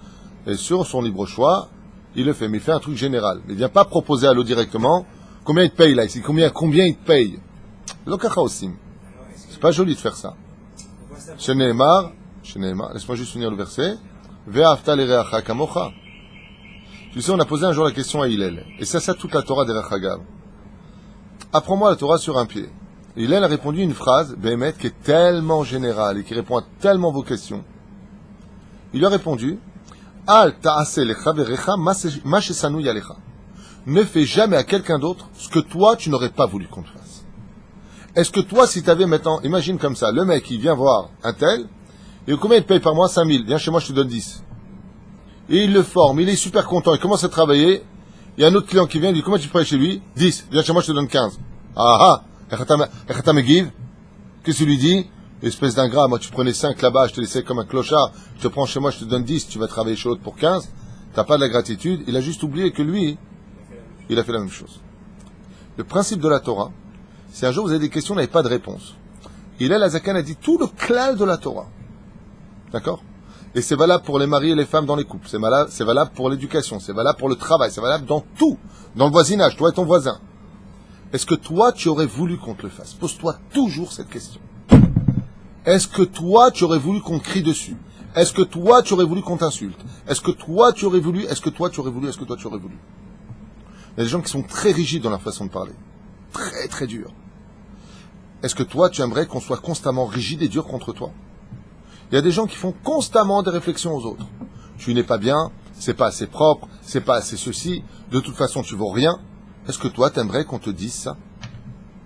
et sur son libre choix, il le fait, mais il fait un truc général. Il ne vient pas proposer à l'autre directement combien il te paye là ici, combien il te paye. C'est pas joli de faire ça. Chez Nehemar, laisse-moi juste finir le verset. Ve'afta l'ereacha kamocha. Tu sais, on a posé un jour la question à Hillel, et c'est ça toute la Torah d'Erech Hagav. Apprends-moi la Torah sur un pied. Hillel a répondu une phrase, Béhémet, qui est tellement générale et qui répond à tellement vos questions. Il lui a répondu, Al ta'ase lecha verecha ma shesanu yalecha. Ne fais jamais à quelqu'un d'autre ce que toi, tu n'aurais pas voulu qu'on te fasse. Est-ce que toi, si tu avais maintenant, imagine comme ça, le mec, il vient voir un tel, et combien il te paye par mois? 5 000. Viens chez moi, je te donne 10. Et il le forme, il est super content, il commence à travailler. Il y a un autre client qui vient, il dit, comment tu payes chez lui? 10. Viens chez moi, je te donne 15. Ah ah! Qu'est-ce qu'il lui dit? Espèce d'ingrat, moi tu prenais 5 là-bas, je te laissais comme un clochard, je te prends chez moi, je te donne 10, tu vas travailler chez l'autre pour 15. T'as pas de la gratitude. Il a juste oublié que lui, il a fait la même chose. Le principe de la Torah, si un jour vous avez des questions, vous n'avez pas de réponse. Hillel Azakan a dit tout le clal de la Torah. D'accord? Et c'est valable pour les maris et les femmes dans les couples. C'est valable pour l'éducation. C'est valable pour le travail. C'est valable dans tout. Dans le voisinage, toi et ton voisin. Est-ce que toi, tu aurais voulu qu'on te le fasse? Pose-toi toujours cette question. Est-ce que toi, tu aurais voulu qu'on te crie dessus? Est-ce que toi, tu aurais voulu qu'on t'insulte? Est-ce que toi, tu aurais voulu? Est-ce que toi, tu aurais voulu? Est-ce que toi, tu aurais voulu? Il y a des gens qui sont très rigides dans leur façon de parler. Très, très durs. Est-ce que toi, tu aimerais qu'on soit constamment rigide et dur contre toi? Il y a des gens qui font constamment des réflexions aux autres. Tu n'es pas bien, c'est pas assez propre, c'est pas assez ceci, de toute façon, tu vaux rien. Est-ce que toi, t'aimerais qu'on te dise ça?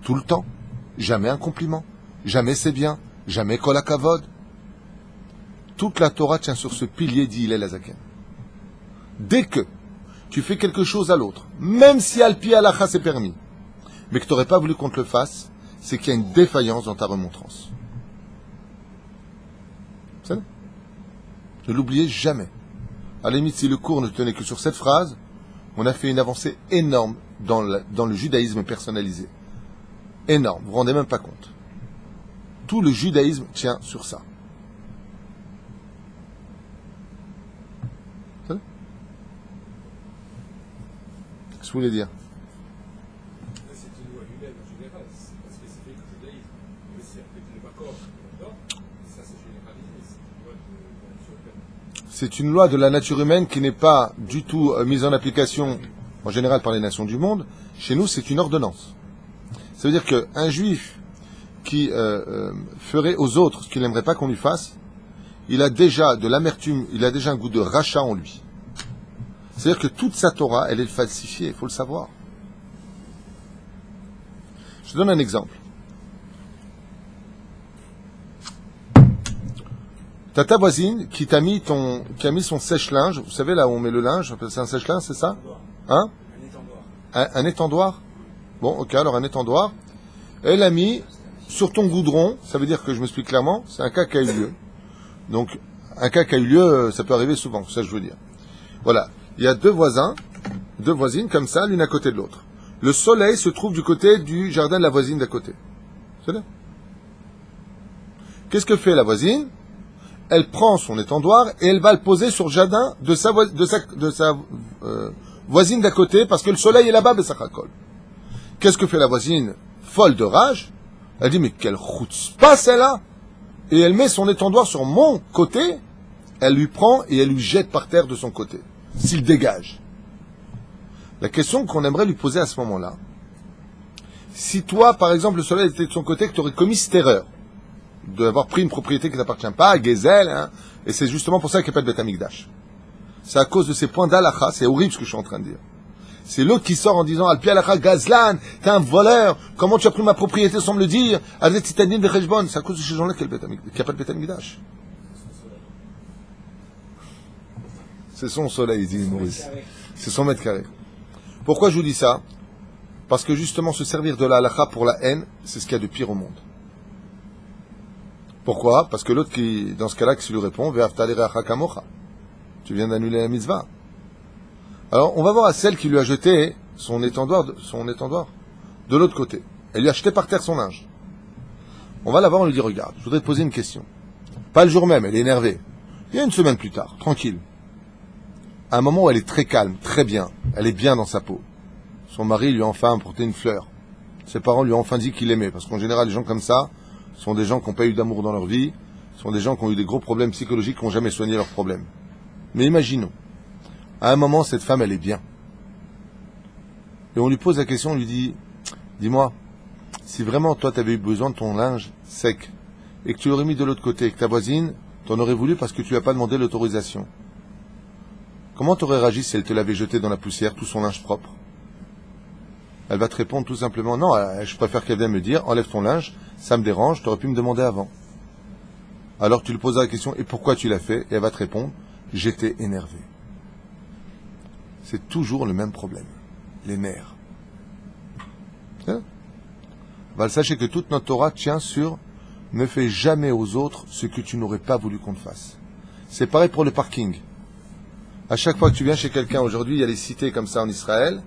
Tout le temps. Jamais un compliment. Jamais c'est bien. Jamais kol hakavod. Toute la Torah tient sur ce pilier, dit Hillel Azaken. Dès que tu fais quelque chose à l'autre, même si al-pi halacha c'est permis, mais que tu n'aurais pas voulu qu'on te le fasse, c'est qu'il y a une défaillance dans ta remontrance. C'est ça? Ne l'oubliez jamais. À la limite, si le cours ne tenait que sur cette phrase, on a fait une avancée énorme dans le judaïsme personnalisé. Énorme, vous vous rendez même pas compte. Tout le judaïsme tient sur ça. Qu'est-ce que vous voulez dire? C'est une loi humaine en général, c'est pas spécifique au judaïsme. Mais c'est avec le Makor, ça c'est généralisé, c'est une loi de la nature humaine. C'est une loi de la nature humaine qui n'est pas du tout mise en application en général par les nations du monde. Chez nous, c'est une ordonnance. Ça veut dire qu'un juif qui ferait aux autres ce qu'il n'aimerait pas qu'on lui fasse, il a déjà de l'amertume, il a déjà un goût de rachat en lui. C'est-à-dire que toute sa Torah, elle est falsifiée, il faut le savoir. Je te donne un exemple. T'as ta voisine qui a mis son sèche-linge, vous savez là où on met le linge, c'est un sèche-linge, c'est ça? Hein? Un étendoir. Un étendoir? Bon, ok, alors un étendoir. Elle a mis sur ton goudron, ça veut dire que je m'explique clairement, c'est un cas qui a eu lieu. Donc, un cas qui a eu lieu, ça peut arriver souvent, c'est ça que je veux dire. Voilà. Il y a deux voisines comme ça, l'une à côté de l'autre. Le soleil se trouve du côté du jardin de la voisine d'à côté. C'est là. Qu'est-ce que fait la voisine? Elle prend son étendoir et elle va le poser sur le jardin de sa voisine d'à côté parce que le soleil est là-bas, mais ça racole. Qu'est-ce que fait la voisine, folle de rage? Elle dit, mais quelle chutzpah celle-là! Et elle met son étendoir sur mon côté, elle lui prend et elle lui jette par terre de son côté. S'il dégage. La question qu'on aimerait lui poser à ce moment-là, si toi, par exemple, le soleil était de son côté, que tu aurais commis cette erreur, d'avoir pris une propriété qui ne t'appartient pas, à Gezel, hein, et c'est justement pour ça qu'il n'y a pas de Beth Amikdash. C'est à cause de ces points d'Alacha, c'est horrible ce que je suis en train de dire. C'est l'autre qui sort en disant, Al-Pi Alacha Gazlan, t'es un voleur, comment tu as pris ma propriété sans me le dire, Azet Titanin Vecheshbon, c'est à cause de ces gens-là qu'il n'y a pas de Beth Amikdash. C'est son soleil, dit Maurice. C'est son mètre carré. Pourquoi je vous dis ça? Parce que justement, se servir de la halakha pour la haine, c'est ce qu'il y a de pire au monde. Pourquoi? Parce que l'autre qui, dans ce cas-là, qui lui répond, Ve'aftali re'acha kamocha. Tu viens d'annuler la mitzvah. Alors, on va voir à celle qui lui a jeté son étendoir de l'autre côté. Elle lui a jeté par terre son linge. On va la voir, on lui dit, regarde, je voudrais te poser une question. Pas le jour même, elle est énervée. Il y a une semaine plus tard, tranquille. À un moment où elle est très calme, très bien, elle est bien dans sa peau. Son mari lui a enfin apporté une fleur. Ses parents lui ont enfin dit qu'il l'aimait, parce qu'en général, les gens comme ça sont des gens qui n'ont pas eu d'amour dans leur vie, sont des gens qui ont eu des gros problèmes psychologiques, qui n'ont jamais soigné leurs problèmes. Mais imaginons, à un moment, cette femme, elle est bien. Et on lui pose la question, on lui dit, dis-moi, si vraiment toi, tu avais eu besoin de ton linge sec, et que tu l'aurais mis de l'autre côté, et que ta voisine t'en aurait voulu parce que tu lui as pas demandé l'autorisation, comment tu aurais réagi si elle te l'avait jeté dans la poussière, tout son linge propre? Elle va te répondre tout simplement, non, je préfère qu'elle vienne me dire, enlève ton linge, ça me dérange, tu aurais pu me demander avant. Alors tu lui poses la question, et pourquoi tu l'as fait? Et elle va te répondre, j'étais énervé. C'est toujours le même problème, les nerfs. Sachez que toute notre Torah tient sur ne fais jamais aux autres ce que tu n'aurais pas voulu qu'on te fasse. C'est pareil pour le parking. À chaque fois que tu viens chez quelqu'un, aujourd'hui, il y a les cités comme ça en Israël,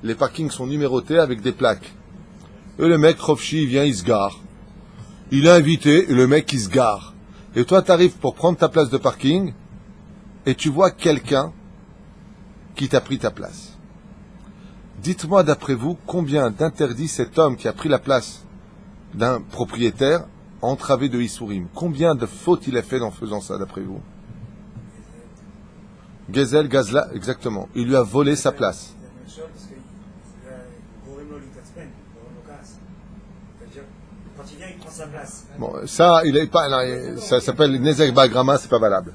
les parkings sont numérotés avec des plaques. Et le mec, Rovchi, il vient, il se gare. Il est invité, et le mec, il se gare. Et toi, tu arrives pour prendre ta place de parking, et tu vois quelqu'un qui t'a pris ta place. Dites-moi, d'après vous, combien d'interdits cet homme qui a pris la place d'un propriétaire a entravé de Issourim? Combien de fautes il a fait en faisant ça, d'après vous? Gezel, Gazla, exactement. Il lui a volé sa place. Quand il vient, il prend sa place. Bon, ça, il est pas, ça s'appelle Nezek Bagrama, c'est pas valable.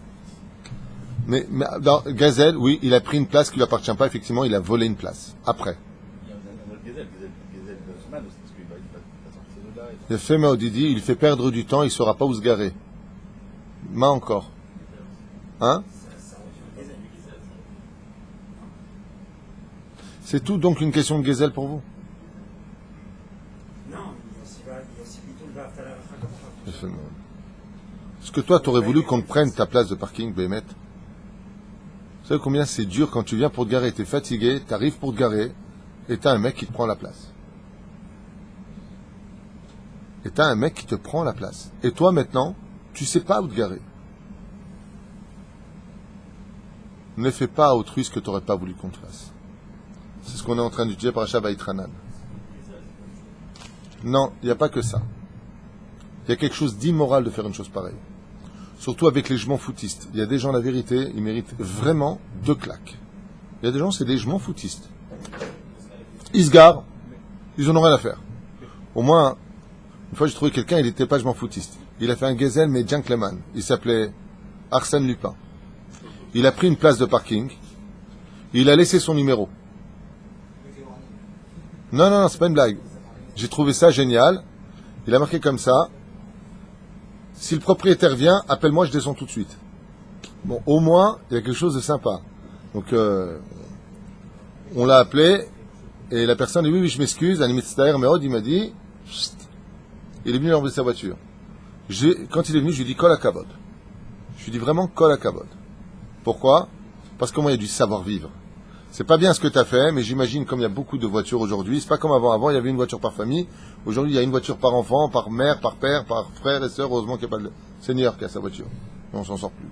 Mais dans Gazelle, oui, il a pris une place qui lui appartient pas, effectivement, il a volé une place. Après. Il y a un autre Gazelle Zman aussi, parce qu'il va sortir de là. Le fait Maudidi, il fait perdre du temps, il saura pas où se garer. Ma encore. Hein? C'est tout donc une question de Gazelle pour vous? Non, il y a aussi plutôt le Ve'aftali re'acha kamocha. Est-ce que toi, tu aurais voulu qu'on te prenne ta place de parking, Bémet? Vous savez combien c'est dur quand tu viens pour te garer, tu es fatigué, tu arrives pour te garer, et tu as un mec qui te prend la place. Et tu as un mec qui te prend la place. Et toi, maintenant, tu sais pas où te garer. Ne fais pas à autrui ce que tu n'aurais pas voulu qu'on te fasse. C'est ce qu'on est en train d'étudier par Parashat Vaïtranan. Non, il n'y a pas que ça. Il y a quelque chose d'immoral de faire une chose pareille. Surtout avec les je m'en foutistes. Il y a des gens, la vérité, ils méritent vraiment 2 claques. Il y a des gens, c'est des je m'en foutistes. Ils se garent, ils en ont rien à faire. Au moins, une fois j'ai trouvé quelqu'un, il n'était pas je m'en foutiste. Il a fait un gazelle, mais gentleman. Il s'appelait Arsène Lupin. Il a pris une place de parking. Il a laissé son numéro. Non, c'est pas une blague. J'ai trouvé ça génial. Il a marqué comme ça. Si le propriétaire vient, appelle-moi, je descends tout de suite. Bon, au moins, il y a quelque chose de sympa. Donc, on l'a appelé, et la personne dit, oui, je m'excuse, Animitstaer Meod, il m'a dit, chut, il est venu enlever sa voiture. Quand il est venu, je lui ai dit, Kol HaKavod. Je lui ai dit vraiment, Kol HaKavod. Pourquoi? Parce que moi, il y a du savoir-vivre. C'est pas bien ce que tu as fait, mais j'imagine, comme il y a beaucoup de voitures aujourd'hui, c'est pas comme avant. Avant, il y avait une voiture par famille. Aujourd'hui, il y a une voiture par enfant, par mère, par père, par frère et sœur. Heureusement qu'il n'y a pas le seigneur qui a sa voiture. Et on s'en sort plus.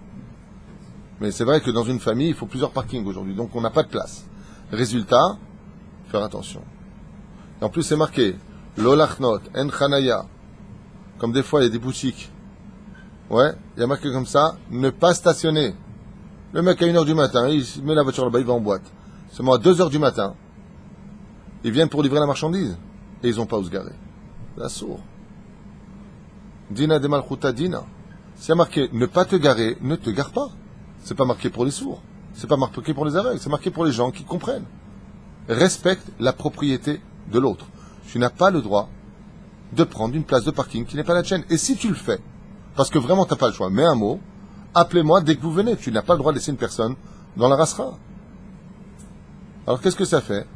Mais c'est vrai que dans une famille, il faut plusieurs parkings aujourd'hui. Donc, on n'a pas de place. Résultat, faire attention. Et en plus, c'est marqué, Lolachnot, En Chanaya. Comme des fois, il y a des boutiques. Ouais, il y a marqué comme ça, ne pas stationner. Le mec à 1h du matin, il met la voiture là-bas, il va en boîte. C'est moi à 2h du matin. Ils viennent pour livrer la marchandise. Et ils n'ont pas où se garer. La sourd. Dina de Malchuta Dina. C'est marqué ne pas te garer, ne te gare pas. C'est pas marqué pour les sourds. C'est pas marqué pour les aveugles. C'est marqué pour les gens qui comprennent. Respecte la propriété de l'autre. Tu n'as pas le droit de prendre une place de parking qui n'est pas la tienne. Et si tu le fais, parce que vraiment tu n'as pas le choix, mets un mot, appelez-moi dès que vous venez. Tu n'as pas le droit de laisser une personne dans la rasera. Alors qu'est-ce que ça fait?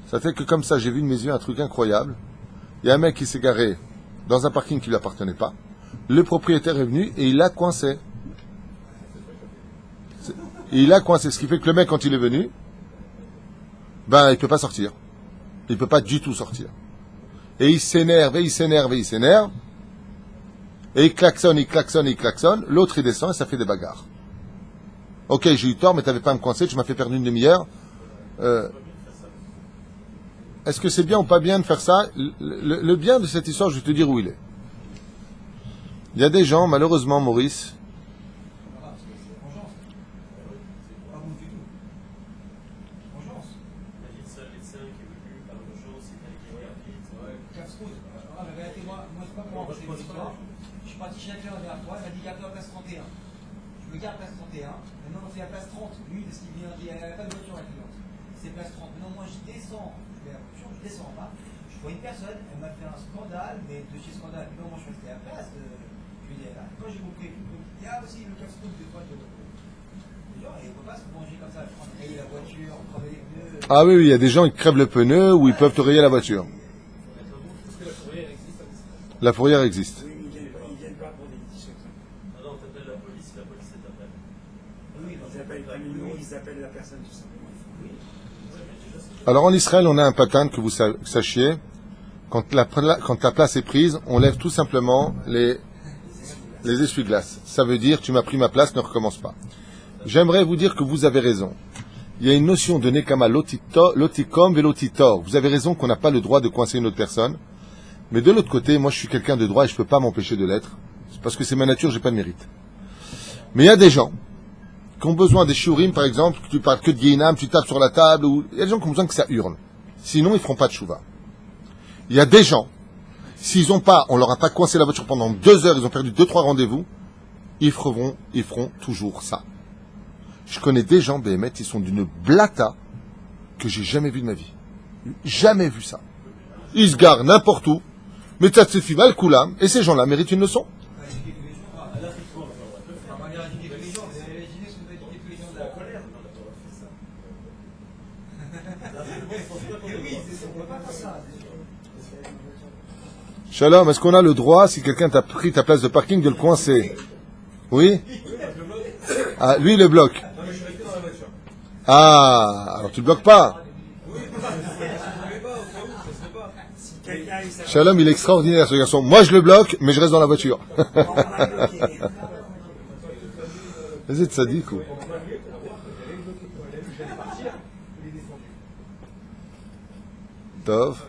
Ça fait que comme ça, j'ai vu de mes yeux un truc incroyable. Il y a un mec qui s'est garé dans un parking qui ne lui appartenait pas. Le propriétaire est venu et il l'a coincé. Et il a coincé, ce qui fait que le mec, quand il est venu, ben, il peut pas sortir. Il peut pas du tout sortir. Et il s'énerve, et il s'énerve, et il s'énerve. Et il klaxonne, il klaxonne, il klaxonne. L'autre, il descend et ça fait des bagarres. Ok, j'ai eu tort, mais t'avais pas à me coincer, tu m'as fait perdre une demi-heure. Est-ce que c'est bien ou pas bien de faire ça? Le bien de cette histoire, je vais te dire où il est. Il y a des gens, malheureusement, Maurice, Je me garde place 31, maintenant c'est la place 30. Lui, parce qu'il vient, il n'y a pas de voiture à la cliente. C'est place 30. Maintenant, moi je descends, je vais à la voiture, je descends en bas. Je vois une personne, elle m'a fait un scandale, mais de chez scandale. Non, moi je suis resté à la place. Je lui dis, là, quand j'ai compris, il y a aussi le casse-croûte des fois de. Genre, et on ne peut pas se manger comme ça, je prends rayer la voiture, crever les pneus. ah oui, oui, il y a des gens qui crèvent le pneu ou ils peuvent te rayer la voiture. Est-ce que la fourrière existe à Nice? La fourrière existe. Oui, ils viennent pas pour des litiges comme ça. Ah non, t'appelles la police est après. Oui, ils appellent pas nous, ils appellent la personne tout simplement. Alors en Israël, on a un pattern que vous sachiez. Quand la place est prise, on lève tout simplement les essuie-glaces. Ça veut dire, tu m'as pris ma place, ne recommence pas. J'aimerais vous dire que vous avez raison. Il y a une notion de nekama lotikom velotitor. Vous avez raison qu'on n'a pas le droit de coincer une autre personne. Mais de l'autre côté, moi je suis quelqu'un de droit et je ne peux pas m'empêcher de l'être. Parce que c'est ma nature, j'ai pas de mérite. Mais il y a des gens qui ont besoin des shiurim, par exemple, que tu parles que de Guéhinam, tu tapes sur la table, ou il y a des gens qui ont besoin que ça hurle. Sinon, ils ne feront pas de chouva. Il y a des gens, s'ils ont pas, on leur a pas coincé la voiture pendant 2 heures, ils ont perdu 2-3 rendez-vous, ils feront toujours ça. Je connais des gens, BMT, ils sont d'une blata que j'ai jamais vu de ma vie. Jamais vu ça. Ils se garent n'importe où, mais ça se fait mal coulam, et ces gens-là méritent une leçon. Shalom, est-ce qu'on a le droit, si quelqu'un t'a pris ta place de parking, de le coincer? Oui? Ah, lui, il le bloque. Ah, alors tu le bloques pas. Shalom, il est extraordinaire, ce garçon. Moi, je le bloque, mais je reste dans la voiture. Vas-y, tzaddik, ou? Tov.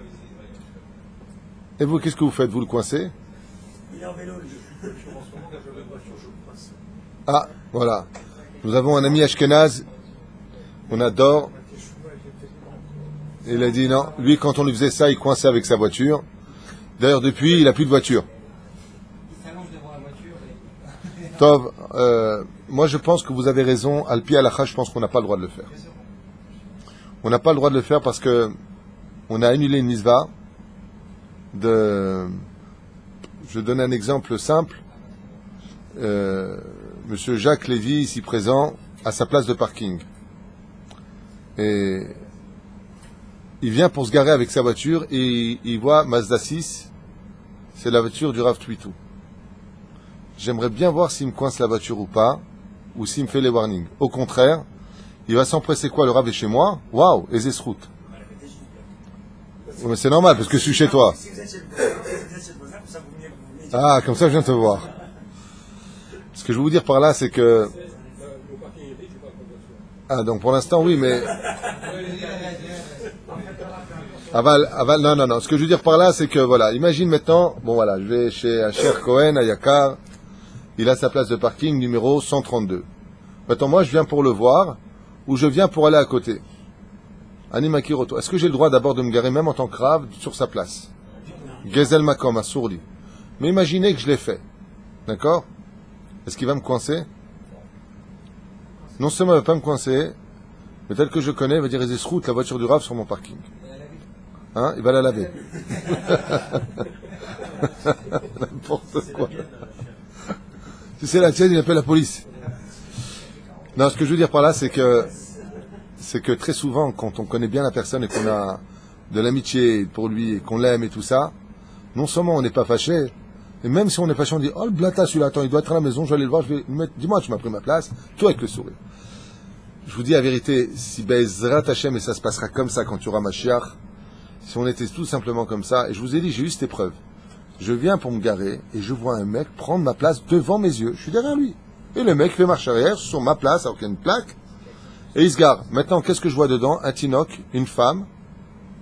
Et vous, qu'est-ce que vous faites? Vous le coincez? Il est en vélo, lui. Ah, voilà. Nous avons un ami Ashkenaz, on adore. Il a dit non. Lui, quand on lui faisait ça, il coinçait avec sa voiture. D'ailleurs, depuis, il n'a plus de voiture. Tov, moi je pense que vous avez raison. Al-Pi Alacha, je pense qu'on n'a pas le droit de le faire. On n'a pas le droit de le faire parce que on a annulé une misva. Je donne un exemple simple. Monsieur Jacques Lévy, ici présent, a sa place de parking. Et il vient pour se garer avec sa voiture et il voit Mazda 6, c'est la voiture du Rav Twitou. J'aimerais bien voir s'il me coince la voiture ou pas, ou s'il me fait les warnings. Au contraire, il va s'empresser quoi, le Rav est chez moi? Waouh, et Zesrout. Mais c'est normal, parce que je suis chez toi. Ah, comme ça je viens de te voir. Ce que je veux vous dire par là, c'est que... Ah, donc pour l'instant, oui, mais... Aval, non. Ce que je veux dire par là, c'est que, voilà, imagine maintenant, bon voilà, je vais chez un cher Cohen, à Yakar, il a sa place de parking numéro 132. Maintenant, moi, je viens pour le voir, ou je viens pour aller à côté. Animakiroto. Est-ce que j'ai le droit d'abord de me garer, même en tant que rave, sur sa place? Gezel Makom, à Sourli. Mais imaginez que je l'ai fait. D'accord? Est-ce qu'il va me coincer? Non seulement il ne va pas me coincer, mais tel que je connais, il va dire Ezesrout, la voiture du rave sur mon parking. Hein? Il va la laver. N'importe quoi. Si c'est la tienne, il appelle la police. Non, ce que je veux dire par là, c'est que très souvent, quand on connaît bien la personne et qu'on a de l'amitié pour lui et qu'on l'aime et tout ça, non seulement on n'est pas fâché, Et même si on est patient, on dit, oh le blata celui-là, attends, il doit être à la maison, je vais aller le voir, je vais lui mettre, dis-moi, tu m'as pris ma place, tout avec le sourire. Je vous dis la vérité, si Be'ezrat Hashem, et ça se passera comme ça quand tu auras Mashiach, si on était tout simplement comme ça, et je vous ai dit, j'ai eu cette épreuve. Je viens pour me garer, et je vois un mec prendre ma place devant mes yeux, je suis derrière lui. Et le mec fait marche arrière sur ma place, alors qu'il y a une plaque, et il se gare. Maintenant, qu'est-ce que je vois dedans? Un tinoc, une femme,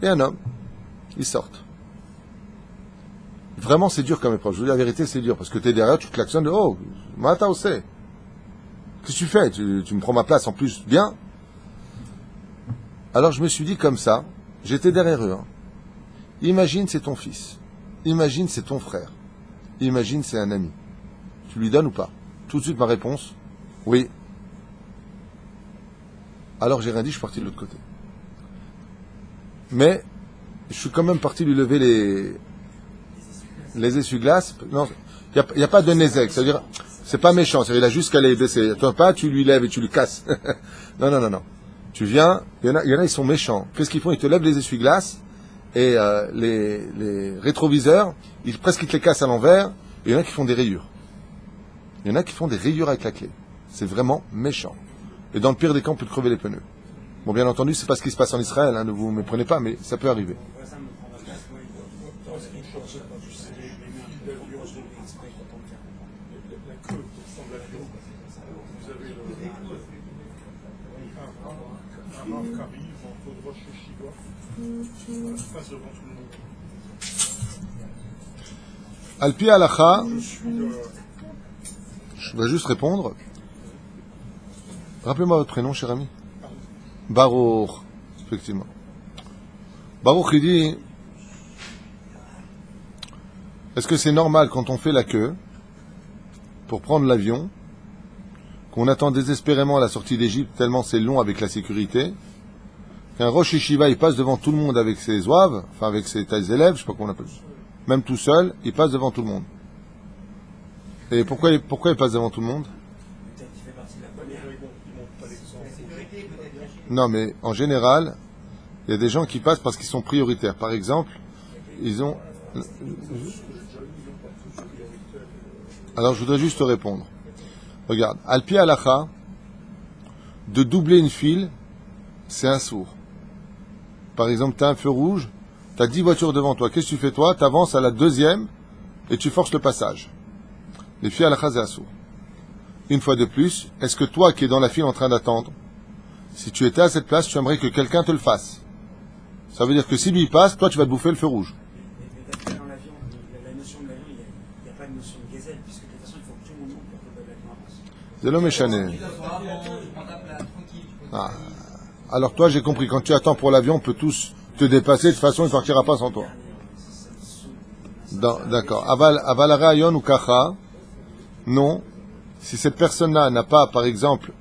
et un homme. Ils sortent. Vraiment, c'est dur comme épreuve. Je vous dis la vérité, c'est dur. Parce que t'es derrière, tu klaxonnes, oh, Mata Ose. Qu'est-ce que tu fais? Tu me prends ma place en plus, bien. Alors je me suis dit comme ça, j'étais derrière eux. Hein. Imagine c'est ton fils. Imagine c'est ton frère. Imagine c'est un ami. Tu lui donnes ou pas? Tout de suite ma réponse, oui. Alors j'ai rien dit, je suis parti de l'autre côté. Mais, je suis quand même parti lui lever les essuie-glaces. Non, il n'y a pas de nézek. C'est-à-dire, c'est pas méchant. C'est-à-dire, il a juste qu'à les baisser. Toi pas, tu lui lèves et tu lui casses. Non. Tu viens, il y en a, ils sont méchants. Qu'est-ce qu'ils font? Ils te lèvent les essuie-glaces et les rétroviseurs, presque ils te les cassent à l'envers. Et il y en a qui font des rayures. Il y en a qui font des rayures avec la clé. C'est vraiment méchant. Et dans le pire des cas, on peut te crever les pneus. Bon, bien entendu, c'est pas ce qui se passe en Israël, hein, ne vous méprenez pas, mais ça peut arriver. Alpi Halacha, je vais juste répondre. Rappelez-moi votre prénom, cher ami. Baruch, effectivement. Baruch, il dit, est-ce que c'est normal quand on fait la queue pour prendre l'avion, qu'on attend désespérément à la sortie d'Égypte tellement c'est long avec la sécurité, qu'un Rosh Yeshiva il passe devant tout le monde avec ses ouaves, enfin avec ses élèves, je sais pas comment on appelle ça, même tout seul, il passe devant tout le monde. Et pourquoi il passe devant tout le monde? Non, mais en général, il y a des gens qui passent parce qu'ils sont prioritaires. Par exemple, ils ont... Alors, je voudrais juste te répondre. Regarde, Alpi Halacha, de doubler une file, c'est un sourd. Par exemple, tu as un feu rouge, tu as 10 voitures devant toi. Qu'est-ce que tu fais toi? Tu avances à la deuxième et tu forces le passage. Les filles Halacha, c'est un sourd. Une fois de plus, est-ce que toi qui es dans la file en train d'attendre, si tu étais à cette place, tu aimerais que quelqu'un te le fasse? Ça veut dire que si lui il passe, toi tu vas te bouffer le feu rouge. Mais dans l'avion, la notion de l'avion, il n'y a pas de notion de gazelle, puisque de toute façon, il faut que tout le monde monte pour que l'avion avance. C'est l'homme échané. Ah. Alors toi, j'ai compris, quand tu attends pour l'avion, on peut tous te dépasser, de toute façon, il ne partira pas sans toi. D'accord. Avalara Ayon ou Kacha, non. Si cette personne-là n'a pas, par exemple,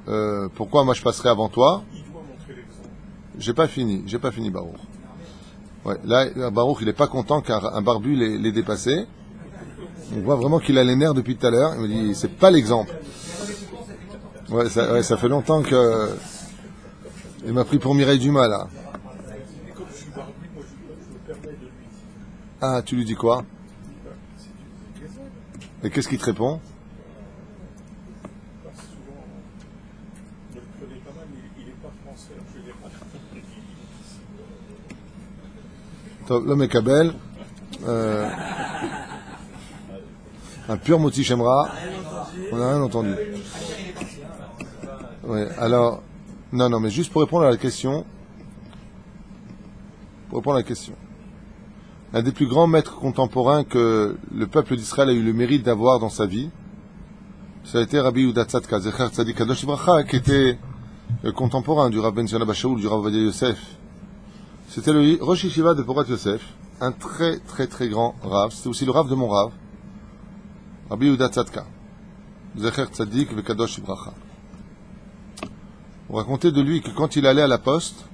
pourquoi moi je passerai avant toi? J'ai pas fini, Baruch. Ouais, là, Baruch, il est pas content car un barbu l'ait dépassé. On voit vraiment qu'il a les nerfs depuis tout à l'heure. Il me dit, c'est pas l'exemple. Ouais, ça fait longtemps que il m'a pris pour Mireille Dumas là. Ah, tu lui dis quoi? Et qu'est-ce qu'il te répond? L'homme est Kabel, un pur Moti Shemra, on n'a rien entendu. Ouais, alors, non, mais juste pour répondre à la question, un des plus grands maîtres contemporains que le peuple d'Israël a eu le mérite d'avoir dans sa vie, ça a été Rabbi Yehuda Tzadka, Zecher Tzadik Kadosh Livracha, qui était contemporain du Rav Ben Zion Abba Shaul, du Rav Ovadia Yosef. C'était le Rosh Yeshiva de Porat Yosef, un très très très grand Rav. C'était aussi le Rav de mon Rav, Rabbi Yehuda Tzadka, Zecher Tzadik Vekadosh Livracha. On racontait de lui que quand il allait à la poste,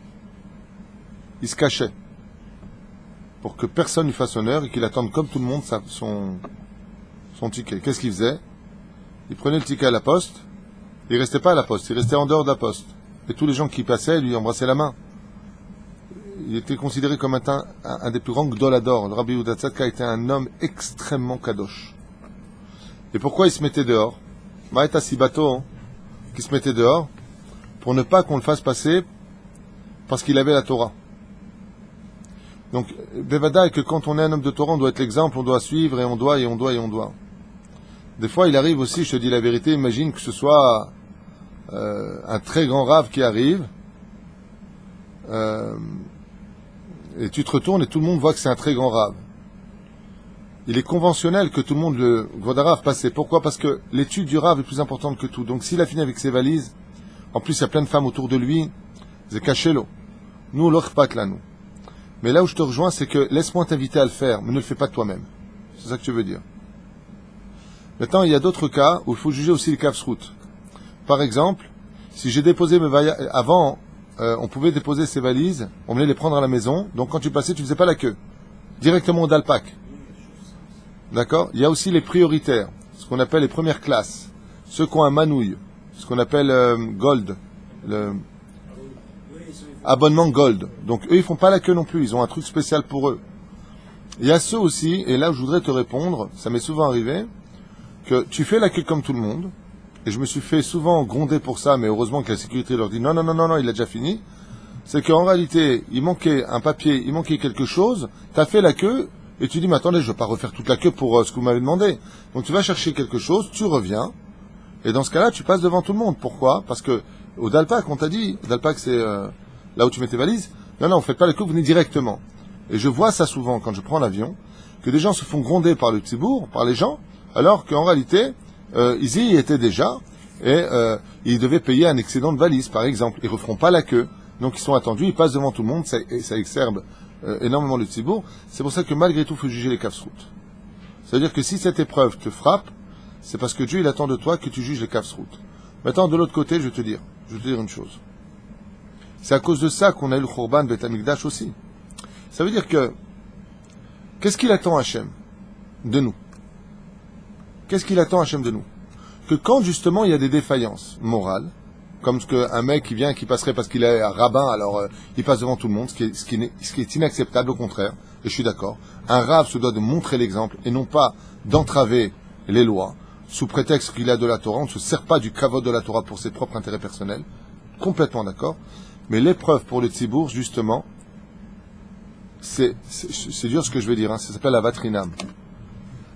il se cachait pour que personne lui fasse honneur et qu'il attende comme tout le monde son ticket. Qu'est-ce qu'il faisait? Il prenait le ticket à la poste, il restait pas à la poste, il restait en dehors de la poste. Et tous les gens qui passaient lui embrassaient la main. Il était considéré comme un des plus grands gdolador. Le Rabbi Yehuda Tzadka était un homme extrêmement kadosh. Et pourquoi il se mettait dehors? Maïta Sibato, hein, qui se mettait dehors, pour ne pas qu'on le fasse passer parce qu'il avait la Torah. Donc, Bevada est que quand on est un homme de Torah, on doit être l'exemple, on doit suivre, et on doit. Des fois, il arrive aussi, je te dis la vérité, imagine que ce soit un très grand rave qui arrive, et tu te retournes et tout le monde voit que c'est un très grand rave. Il est conventionnel que tout le monde le voit d'un rave passer. Pourquoi? Parce que l'étude du rave est plus importante que tout. Donc s'il a fini avec ses valises, en plus il y a plein de femmes autour de lui, c'est caché l'eau. Nous, l'or pas là, nous. Mais là où je te rejoins, c'est que laisse-moi t'inviter à le faire, mais ne le fais pas toi-même. C'est ça que tu veux dire. Maintenant, il y a d'autres cas où il faut juger aussi les kafsrout. Par exemple, si j'ai déposé mes valises, avant, on pouvait déposer ses valises, on venait les prendre à la maison, donc quand tu passais, tu faisais pas la queue. Directement au dalpak. D'accord? Il y a aussi les prioritaires, ce qu'on appelle les premières classes. Ceux qui ont un manouille, ce qu'on appelle gold, le abonnement gold. Donc eux, ils font pas la queue non plus, ils ont un truc spécial pour eux. Il y a ceux aussi, et là je voudrais te répondre, ça m'est souvent arrivé, que tu fais la queue comme tout le monde, et je me suis fait souvent gronder pour ça, mais heureusement que la sécurité leur dit non, il a déjà fini. C'est qu'en réalité, il manquait un papier, il manquait quelque chose, tu as fait la queue, et tu dis, mais attendez, je ne vais pas refaire toute la queue pour ce que vous m'avez demandé. Donc tu vas chercher quelque chose, tu reviens, et dans ce cas-là, tu passes devant tout le monde. Pourquoi? Parce que au Dalpak, on t'a dit, Dalpak c'est là où tu mets tes valises, non, ne faites pas la queue, vous venez directement. Et je vois ça souvent quand je prends l'avion, que des gens se font gronder par le Tzibour, par les gens, alors qu'en réalité, ils y étaient déjà, et ils devaient payer un excédent de valise, par exemple. Ils ne referont pas la queue. Donc ils sont attendus, ils passent devant tout le monde, ça exerbe énormément le Tzibour. C'est pour ça que malgré tout, il faut juger les kafsrout. C'est-à-dire que si cette épreuve te frappe, c'est parce que Dieu il attend de toi que tu juges les kafsrout. Maintenant, de l'autre côté, je vais te dire une chose. C'est à cause de ça qu'on a eu le Khurban Bet Hamikdash aussi. Ça veut dire que, qu'est-ce qu'il attend Hachem de nous? Qu'est-ce qu'il attend Hachem de nous? Que quand justement il y a des défaillances morales, comme ce qu'un mec qui vient, qui passerait parce qu'il est un rabbin, alors il passe devant tout le monde, ce qui est inacceptable, au contraire, et je suis d'accord. Un rave se doit de montrer l'exemple et non pas d'entraver les lois, sous prétexte qu'il a de la Torah. On ne se sert pas du kavod de la Torah pour ses propres intérêts personnels, complètement d'accord. Mais l'épreuve pour le tzibour, justement, c'est dur ce que je vais dire, hein, ça s'appelle la vatrinam.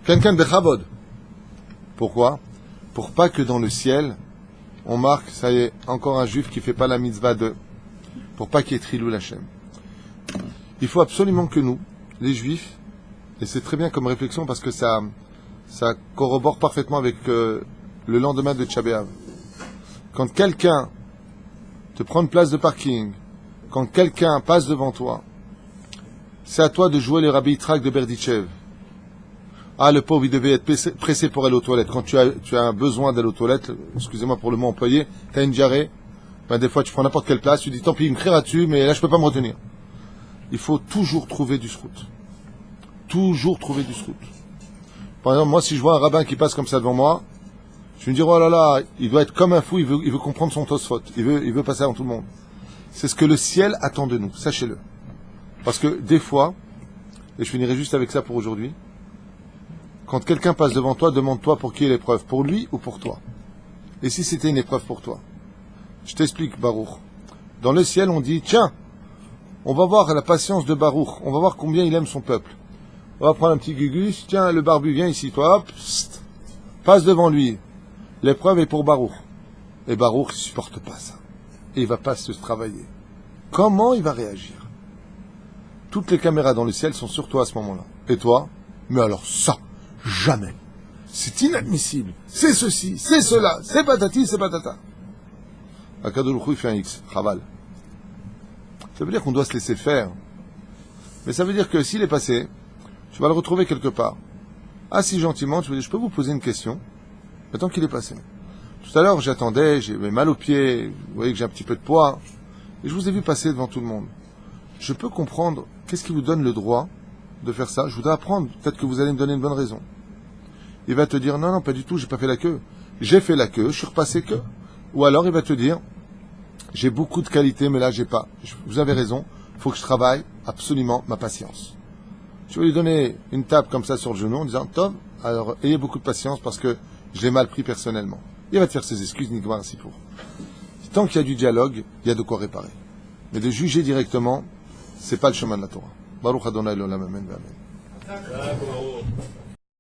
Quelqu'un de chavod. Pourquoi? Pour pas que dans le ciel, on marque, ça y est, encore un juif qui fait pas la mitzvah de, pour pas qu'il y ait trilou l'Hachem. Il faut absolument que nous, les juifs, et c'est très bien comme réflexion parce que ça corrobore parfaitement avec le lendemain de Tcha B'Av. Quand quelqu'un te prend une place de parking, quand quelqu'un passe devant toi, c'est à toi de jouer les Rabbi Yitzhak de Berdichev. Ah, le pauvre, il devait être pressé pour aller aux toilettes. Quand tu as un besoin d'aller aux toilettes, excusez-moi pour le mot employé, tu as une diarrhée, ben des fois tu prends n'importe quelle place, tu dis tant pis, il me criera dessus, mais là je peux pas me retenir. Il faut toujours trouver du srout. Toujours trouver du srout. Par exemple, moi si je vois un rabbin qui passe comme ça devant moi, je me dis oh là là, il doit être comme un fou, il veut comprendre son tosfot, il veut passer avant tout le monde. C'est ce que le ciel attend de nous, sachez-le. Parce que des fois, et je finirai juste avec ça pour aujourd'hui, quand quelqu'un passe devant toi, demande-toi pour qui est l'épreuve, pour lui ou pour toi. Et si c'était une épreuve pour toi? Je t'explique, Baruch. Dans le ciel, on dit, tiens, on va voir la patience de Baruch, on va voir combien il aime son peuple. On va prendre un petit gugus, tiens, le barbu, viens ici, toi, hop, psst, passe devant lui. L'épreuve est pour Baruch. Et Baruch, il supporte pas ça. Et il va pas se travailler. Comment il va réagir? Toutes les caméras dans le ciel sont sur toi à ce moment-là. Et toi? Mais alors ça, jamais. C'est inadmissible. C'est ceci, c'est cela, c'est patati, c'est patata. Akadosh Baruch Hu, il fait un X, chaval. Ça veut dire qu'on doit se laisser faire. Mais ça veut dire que s'il est passé, tu vas le retrouver quelque part. Assis gentiment, tu vas dire, je peux vous poser une question? Maintenant qu'il est passé. Tout à l'heure, j'attendais, j'avais mal aux pieds, vous voyez que j'ai un petit peu de poids, et je vous ai vu passer devant tout le monde. Je peux comprendre, qu'est-ce qui vous donne le droit de faire ça? Je voudrais apprendre, peut-être que vous allez me donner une bonne raison. Il va te dire, non, pas du tout, j'ai pas fait la queue. J'ai fait la queue, je suis repassé que. Ou alors il va te dire, j'ai beaucoup de qualités, mais là j'ai pas. Vous avez raison, il faut que je travaille absolument ma patience. Tu vas lui donner une tape comme ça sur le genou en disant, Tom, Alors, ayez beaucoup de patience parce que je l'ai mal pris personnellement. Il va te faire ses excuses, Nigmar ainsi pour. Tant qu'il y a du dialogue, il y a de quoi réparer. Mais de juger directement, c'est pas le chemin de la Torah. Baruch Adonai l'olam, amen, amen. Bravo.